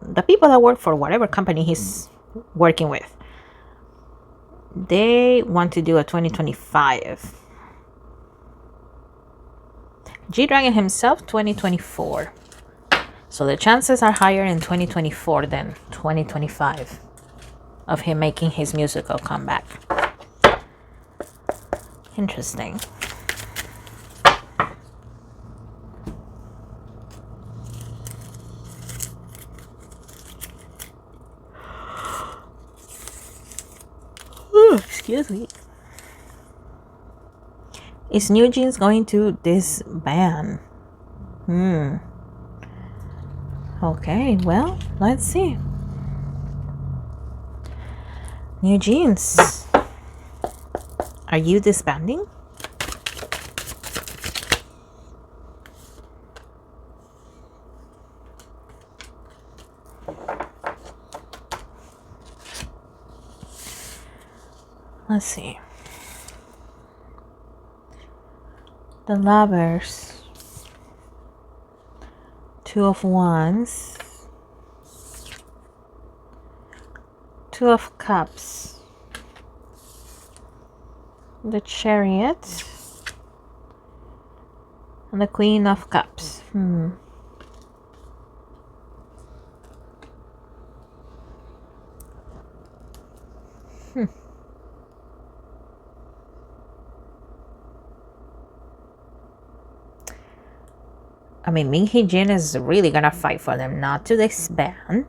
the people that work for whatever company he's working with, they want to do a 2025. G-Dragon himself, 2024. So the chances are higher in 2024 than 2025 of him making his musical comeback. Interesting. Ooh, excuse me. Is NewJeans going to disband? Okay, well, let's see. NewJeans, are you disbanding? Let's see. The Lovers. Two of Wands. Two of Cups. The Chariot. And the Queen of Cups. I mean, Min Hee-jin is really gonna fight for them not to disband.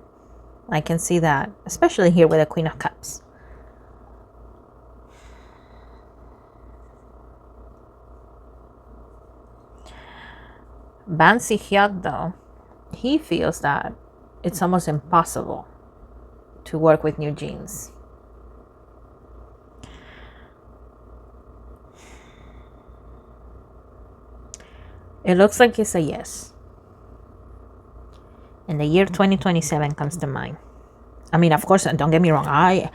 I can see that, especially here with the Queen of Cups. Bansak, though, he feels that it's almost impossible to work with NewJeans. It looks like it's a yes. And the year 2027 comes to mind. I mean, of course, don't get me wrong. I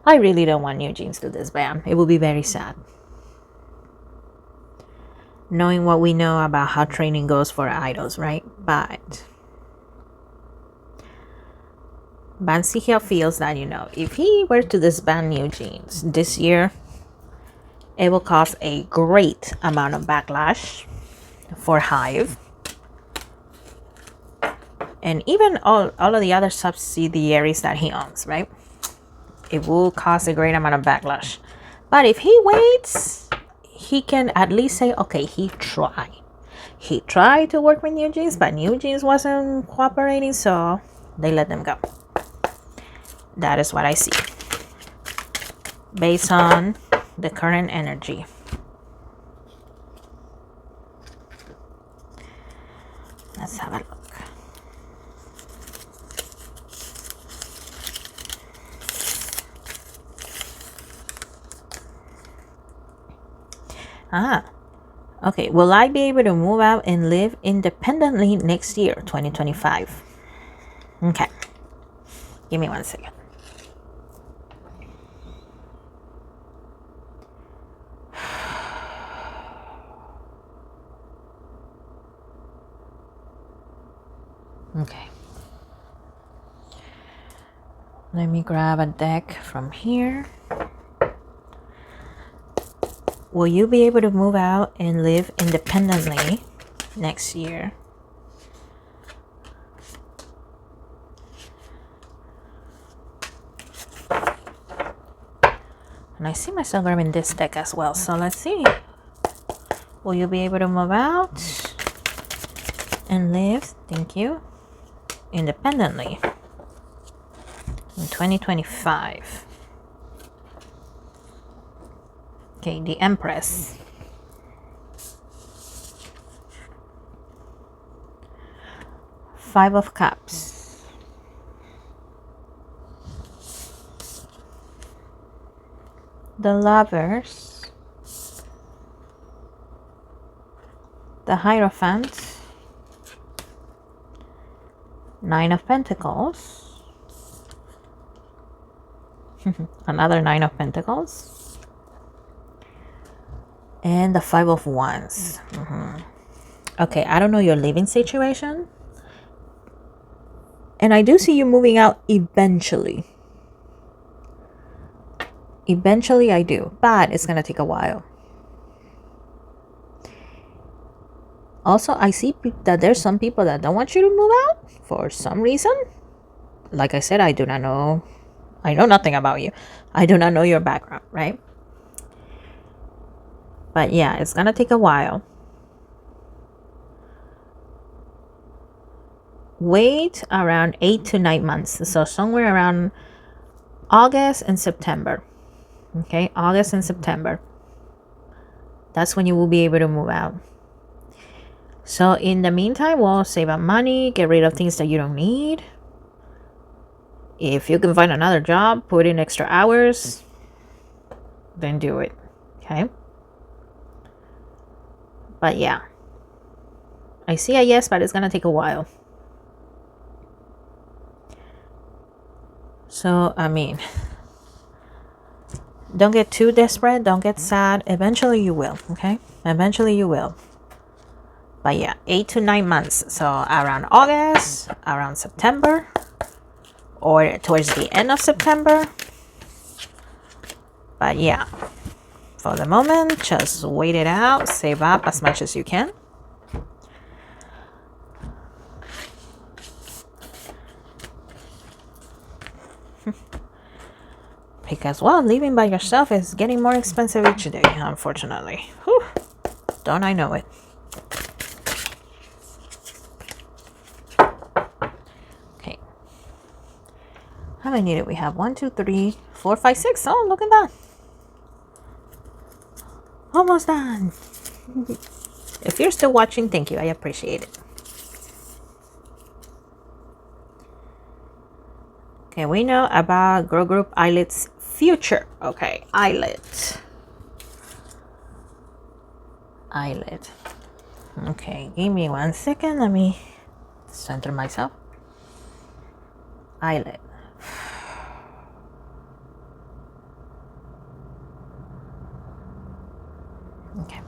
really don't want NewJeans to disband. It will be very sad. Knowing what we know about how training goes for idols, right? But Bansak feels that, you know, if he were to disband NewJeans this year, it will cause a great amount of backlash for Hive. And even all of the other subsidiaries that he owns, right? It will cause a great amount of backlash. But if he waits, he can at least say, okay, he tried. He tried to work with NewJeans, but NewJeans wasn't cooperating, so they let them go. That is what I see, based on the current energy. Let's have a look. Okay. Will I be able to move out and live independently next year, 2025? Okay. Give me 1 second. Okay. Let me grab a deck from here. Will you be able to move out and live independently next year? And I see myself grabbing this deck as well. So let's see. Will you be able to move out and live, thank you, independently in 2025? Okay, the Empress. Five of Cups. The Lovers. The Hierophant. Nine of Pentacles. Another Nine of Pentacles. And the Five of Wands. Okay, I don't know your living situation. And I do see you moving out eventually. Eventually I do. But it's going to take a while. Also, I see that there's some people that don't want you to move out for some reason. Like I said, I do not know. I know nothing about you. I do not know your background, right? But yeah, it's gonna take a while. Wait around 8 to 9 months. So somewhere around August and September. Okay, August and September. That's when you will be able to move out. So in the meantime, we'll save up money, get rid of things that you don't need. If you can find another job, put in extra hours, then do it. Okay. But yeah, I see a yes, but it's gonna take a while. So, I mean, don't get too desperate. Don't get sad. Eventually you will, okay? Eventually you will. But yeah, 8 to 9 months. So around August, around September, or towards the end of September. But yeah, for the moment, just wait it out. Save up as much as you can. Because, well, living by yourself is getting more expensive each day, unfortunately. Whew. Don't I know it? Okay. How many did we have? 1, 2, 3, 4, 5, 6. Oh, look at that. Almost done. If you're still watching, thank you. I appreciate it. Okay, we know about girl group Illit's future. Okay, Illit. Okay, give me 1 second. Let me center myself. Illit. Okay.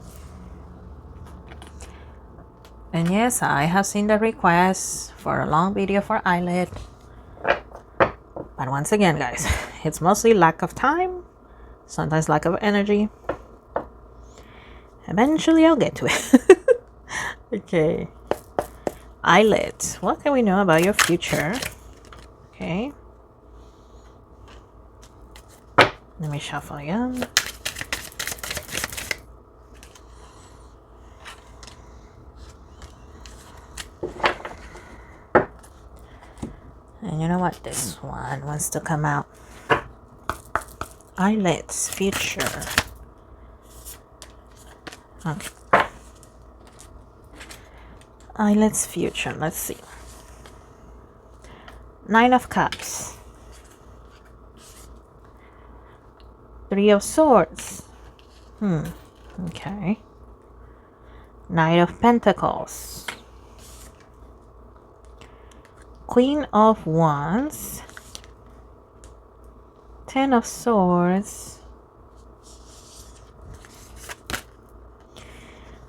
And yes, I have seen the request for a long video for Illit. But once again, guys, it's mostly lack of time, sometimes lack of energy. Eventually I'll get to it. Okay. Illit. What can we know about your future? Okay. Let me shuffle again. And you know what? This one wants to come out. Ilit's future. Okay. Ilit's future. Let's see. Nine of Cups. Three of Swords. Okay. Knight of Pentacles. Queen of Wands. Ten of Swords.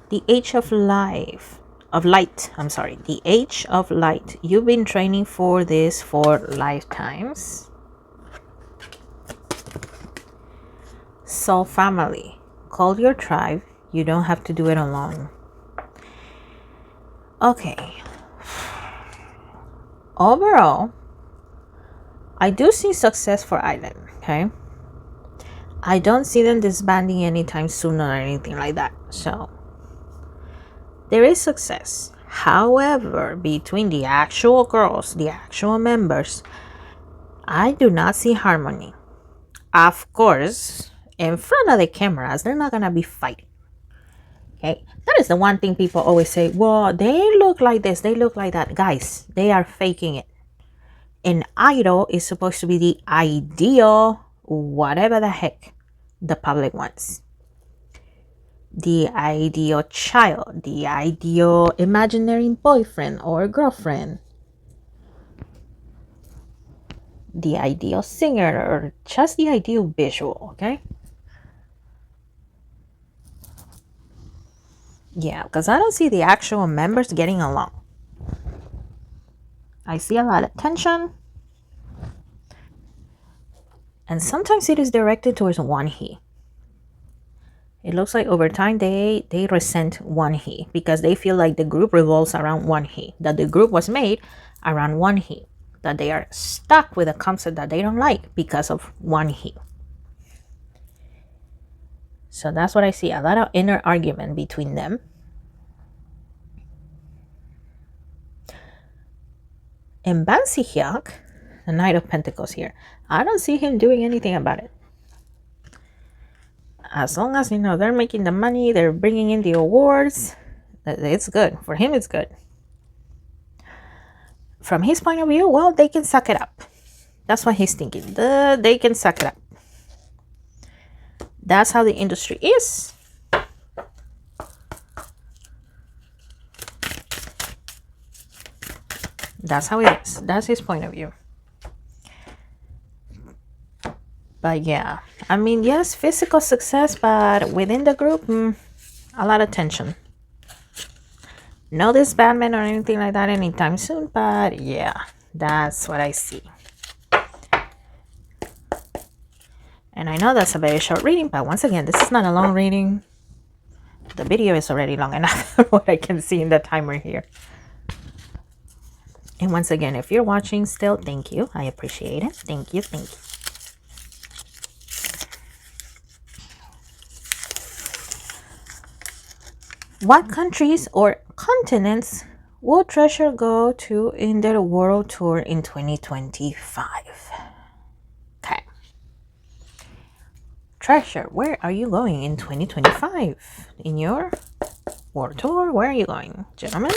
The Age of Life. Of Light. I'm sorry. The Age of Light. You've been training for this for lifetimes. Soul Family. Call your tribe. You don't have to do it alone. Okay. Overall, I do see success for Island. Okay. I don't see them disbanding anytime soon or anything like that. So there is success. However, between the actual girls, the actual members, I do not see harmony. Of course, in front of the cameras, they're not gonna be fighting. Okay, that is the one thing people always say. Well, they look like this, they look like that. Guys, they are faking it. An idol is supposed to be the ideal, whatever the heck the public wants. The ideal child, the ideal imaginary boyfriend or girlfriend, the ideal singer, or just the ideal visual. Okay. Yeah, because I don't see the actual members getting along. I see a lot of tension. And sometimes it is directed towards one he. It looks like over time they resent one he because they feel like the group revolves around one he. That the group was made around one he. That they are stuck with a concept that they don't like because of one he. So that's what I see. A lot of inner argument between them. And Bansak, the Knight of Pentacles here, I don't see him doing anything about it. As long as, you know, they're making the money, they're bringing in the awards, it's good. For him, it's good. From his point of view, well, they can suck it up. That's what he's thinking. They can suck it up. That's how the industry is. That's how it is. That's his point of view. But yeah, I mean, yes, physical success, but within the group, a lot of tension. No disbandment or anything like that anytime soon, but yeah, that's what I see. And I know that's a very short reading, but once again, this is not a long reading. The video is already long enough for what I can see in the timer here. And once again, if you're watching still, thank you. I appreciate it. Thank you. Thank you. What countries or continents will Treasure go to in their world tour in 2025? Okay. Treasure, where are you going in 2025? In your world tour? Where are you going, gentlemen?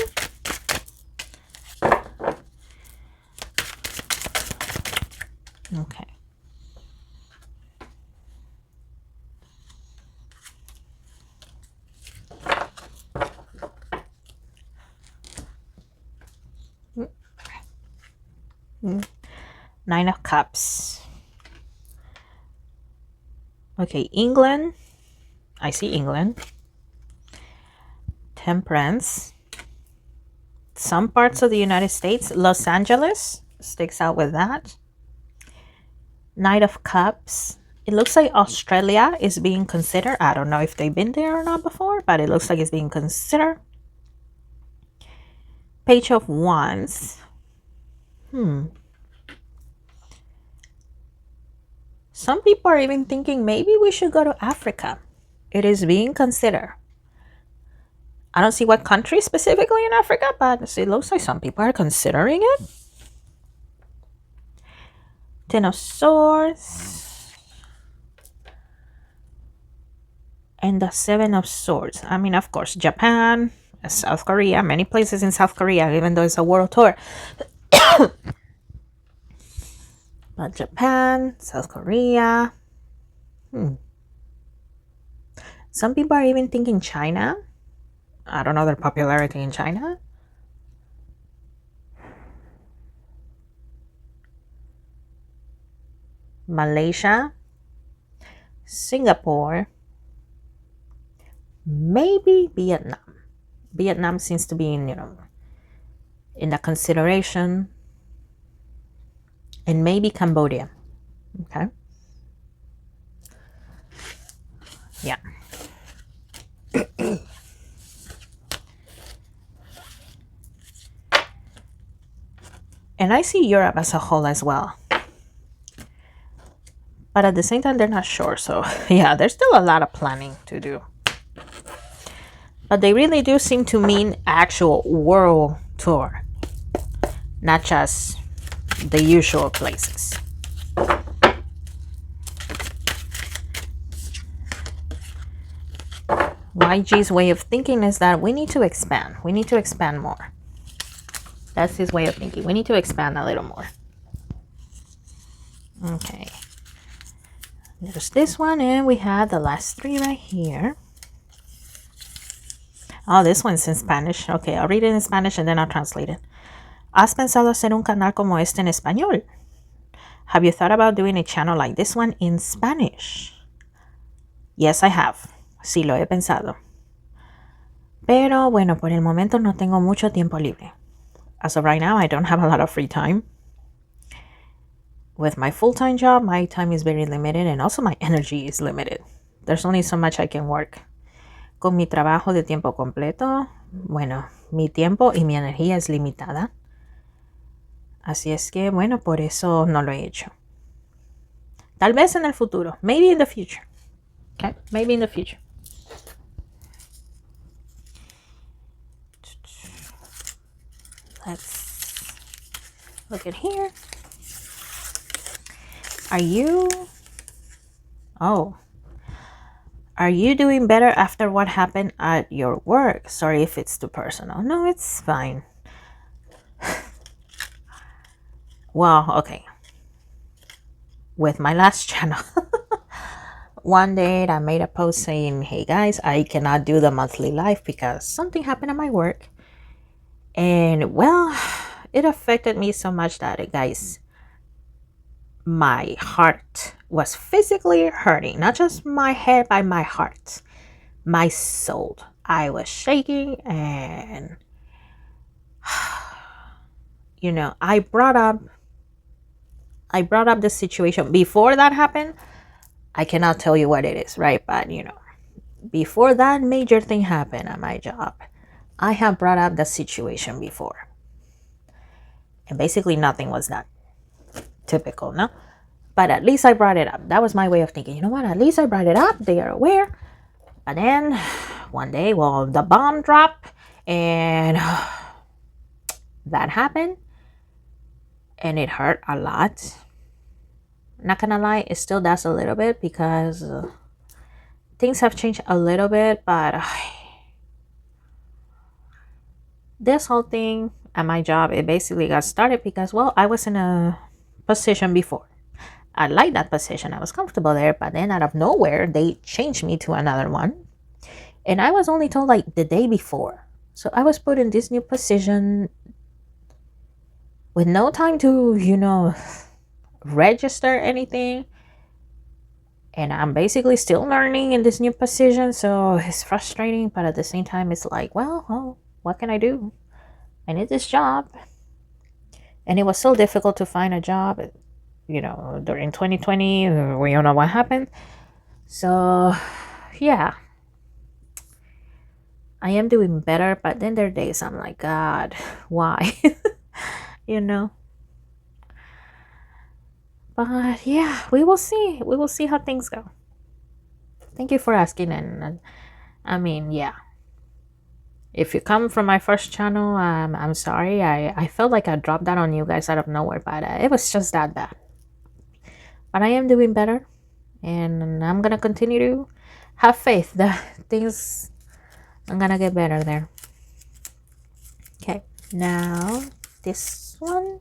Okay. Nine of Cups. Okay, England. I see England. Temperance. Some parts of the United States. Los Angeles sticks out with that. Knight of Cups. It looks like Australia is being considered. I don't know if they've been there or not before, but it looks like it's being considered. Page of Wands. Some people are even thinking maybe we should go to Africa. It is being considered. I don't see what country specifically in Africa, but it looks like some people are considering it. Ten of Swords. And the Seven of Swords. I mean, of course, Japan, South Korea, many places in South Korea, even though it's a world tour. But Japan, South Korea. Some people are even thinking China. I don't know their popularity in China. Malaysia, Singapore, maybe Vietnam. Vietnam seems to be in, in the consideration. And maybe Cambodia. Okay. Yeah. And I see Europe as a whole as well. But at the same time, they're not sure. So, yeah, there's still a lot of planning to do. But they really do seem to mean actual world tour. Not just the usual places. YG's way of thinking is that we need to expand. We need to expand more. That's his way of thinking. We need to expand a little more. Okay. There's this one, and we have the last three right here. Oh, this one's in Spanish. Okay, I'll read it in Spanish and then I'll translate it. ¿Has pensado hacer un canal como este en español? Have you thought about doing a channel like this one in Spanish? Yes, I have. Sí, lo he pensado. Pero bueno, por el momento no tengo mucho tiempo libre. As of right now, I don't have a lot of free time. With my full-time job, my time is very limited and also my energy is limited. There's only so much I can work. Con mi trabajo de tiempo completo, bueno, mi tiempo y mi energía es limitada. Así es que, bueno, por eso no lo he hecho. Tal vez en el futuro. Maybe in the future. Okay, maybe in the future. Let's look at here. Are you doing better after what happened at your work? Sorry if it's too personal. No, it's fine. Well, okay. With my last channel, one day I made a post saying, hey guys, I cannot do the monthly live because something happened at my work. And well, it affected me so much that, guys, my heart was physically hurting. Not just my head, but my heart, my soul. I was shaking and, I brought up the situation. Before that happened, I cannot tell you what it is, right? But, before that major thing happened at my job, I have brought up the situation before. And basically nothing was done. Typical, no? But at least I brought it up. That was my way of thinking. You know what? At least I brought it up. They are aware. But then one day, well, the bomb dropped and that happened. And it hurt a lot. Not gonna lie, it still does a little bit because things have changed a little bit. But this whole thing at my job, it basically got started because, well, I was in a position before. I liked that position. I was comfortable there. But then out of nowhere, they changed me to another one. And I was only told like the day before. So I was put in this new position with no time to, register anything. And I'm basically still learning in this new position. So it's frustrating. But at the same time, it's like, well, what can I do? I need this job. And it was so difficult to find a job. you know, during 2020, we don't know what happened. So, yeah, I am doing better, but then there are days I'm like, God, why? You know? But yeah, we will see. We will see how things go. Thank you for asking. And I mean, yeah. If you come from my first channel, I'm sorry. I felt like I dropped that on you guys out of nowhere, but it was just that bad. But I am doing better, and I'm gonna continue to have faith that things are gonna get better there. Okay, now this one.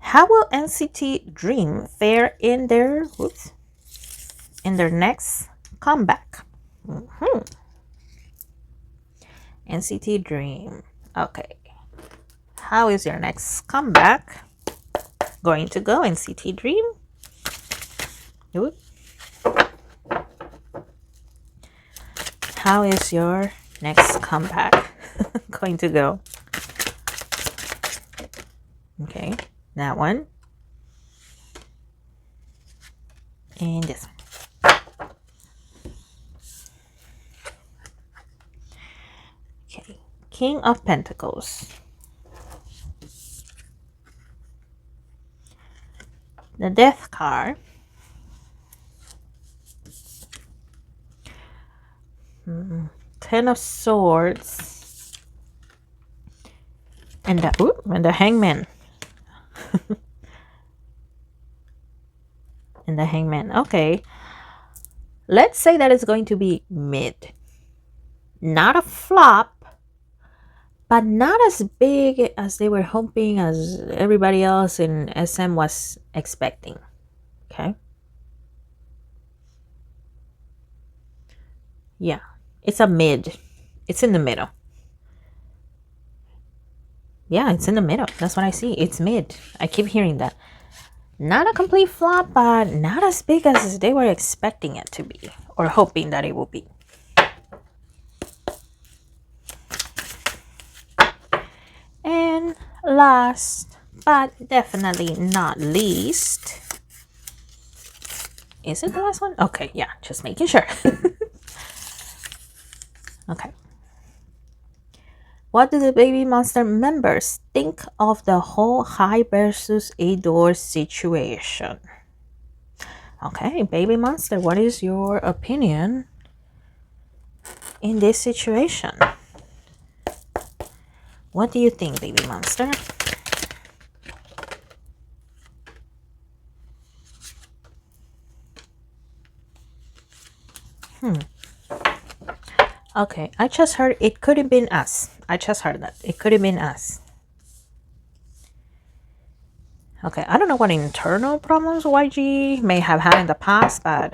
How will NCT Dream fare in their next comeback? NCT Dream. Okay. How is your next comeback going to go, NCT Dream? Oops. How is your next comeback going to go? Okay, that one. And this one. Okay, King of Pentacles. The Death card. Ten of Swords. And the Hangman. And the Hangman. Okay. Let's say that it's going to be mid. Not a flop, but not as big as they were hoping, as everybody else in SM was expecting. Okay. Yeah. It's a mid. It's in the middle. Yeah, it's in the middle. That's what I see. It's mid. I keep hearing that. Not a complete flop, but not as big as they were expecting it to be, or hoping that it will be. And last, but definitely not least, is it the last one? Okay, yeah, just making sure. Okay. What do the Babymonster members think of the whole High versus Adore situation? Okay, Babymonster, what is your opinion in this situation? What do you think, Babymonster? Okay, I just heard it could have been us. I just heard that. It could have been us. Okay, I don't know what internal problems YG may have had in the past, but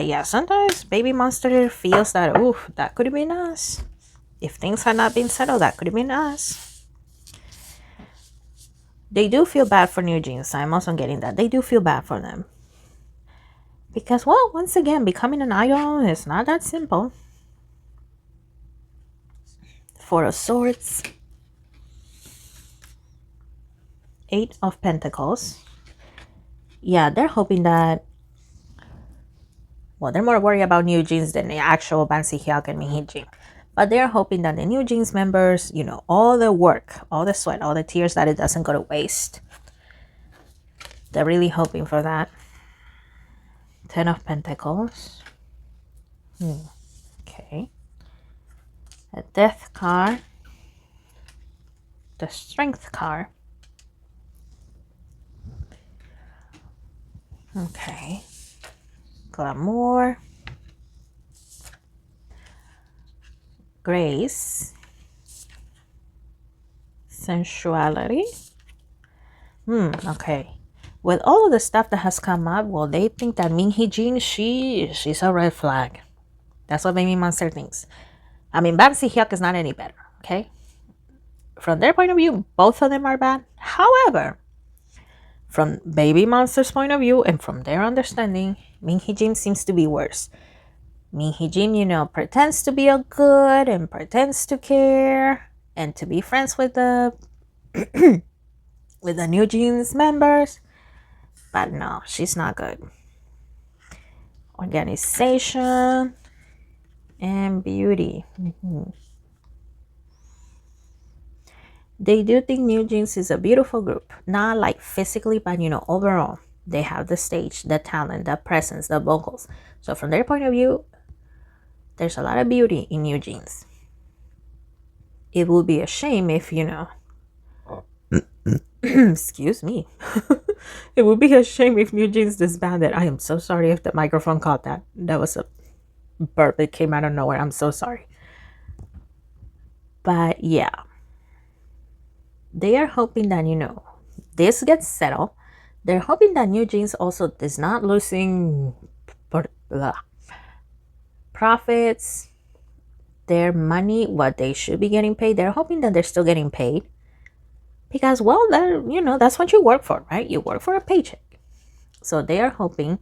yeah, sometimes Babymonster feels that, ooh, that could have been us. If things had not been settled, that could have been us. They do feel bad for NewJeans. I'm also getting that. They do feel bad for them. Because, well, once again, becoming an idol is not that simple. Four of Swords. Eight of Pentacles. Yeah, they're hoping that, well, they're more worried about NewJeans than the actual Bansak and Mihijin. But they're hoping that the NewJeans members, you know, all the work, all the sweat, all the tears, that it doesn't go to waste. They're really hoping for that. Ten of Pentacles. Okay. A Death card. The Strength card. Okay. Glamour. Grace. Sensuality. Okay. With all of the stuff that has come up, well, they think that Minhee-jin, she's a red flag. That's what Babymonster thinks. I mean, Bansak is not any better, okay? From their point of view, both of them are bad. However, From Babymonster's point of view and from their understanding, Min Hee-jin seems to be worse. Min Hee-jin, pretends to be a good and pretends to care and to be friends with the with the NewJeans members. But no, she's not good. Organization and beauty. They do think NewJeans is a beautiful group. Not like physically, but overall. They have the stage, the talent, the presence, the vocals. So from their point of view, there's a lot of beauty in NewJeans. It would be a shame if, excuse me. It would be a shame if NewJeans disbanded. I am so sorry if the microphone caught that. That was a burp. It came out of nowhere. I'm so sorry. But yeah. They are hoping that, this gets settled. They're hoping that NewJeans also is not losing profits, their money, what they should be getting paid. They're hoping that they're still getting paid. Because, well, that's what you work for, right? You work for a paycheck. So they are hoping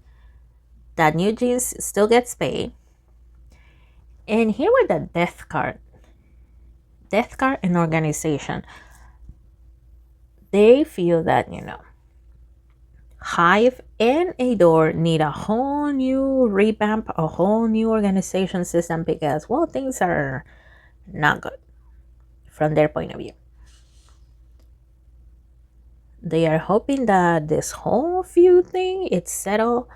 that NewJeans still gets paid. And here with the death card and organization, they feel that, Hive and Adore need a whole new revamp, a whole new organization system because, well, things are not good from their point of view. They are hoping that this whole feud thing, it's settled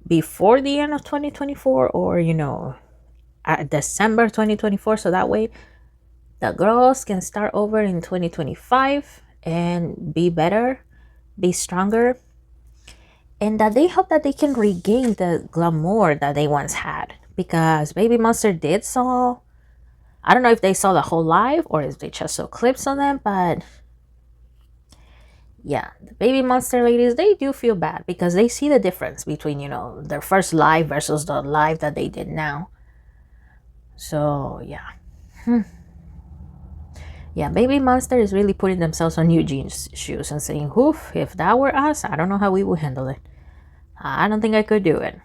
before the end of 2024 or, at December 2024. So that way the girls can start over in 2025 and be better, be stronger, and that they hope that they can regain the glamour that they once had. Because Babymonster did saw, I don't know if they saw the whole live or if they just saw clips of them, but yeah, the Babymonster ladies, they do feel bad because they see the difference between, their first live versus the live that they did now. So yeah. Yeah, Babymonster is really putting themselves on NewJeans' shoes and saying, oof, if that were us, I don't know how we would handle it. I don't think I could do it.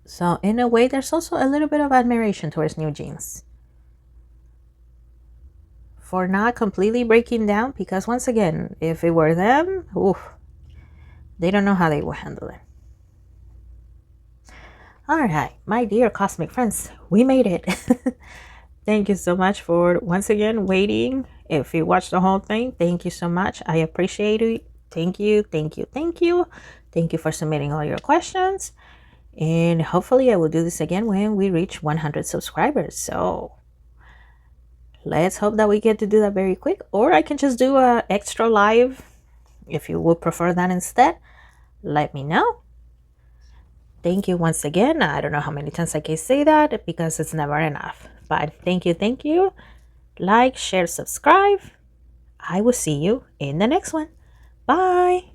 So in a way, there's also a little bit of admiration towards NewJeans for not completely breaking down, because once again, if it were them, oof, they don't know how they would handle it. All right, my dear cosmic friends, we made it. Thank you so much for once again waiting. If you watched the whole thing, thank you so much. I appreciate it. Thank you, thank you, thank you. Thank you for submitting all your questions. And hopefully I will do this again when we reach 100 subscribers. So let's hope that we get to do that very quick. Or I can just do a extra live. If you would prefer that instead, let me know. Thank you once again. I don't know how many times I can say that because it's never enough. But thank you, thank you. Like, share, subscribe. I will see you in the next one. Bye.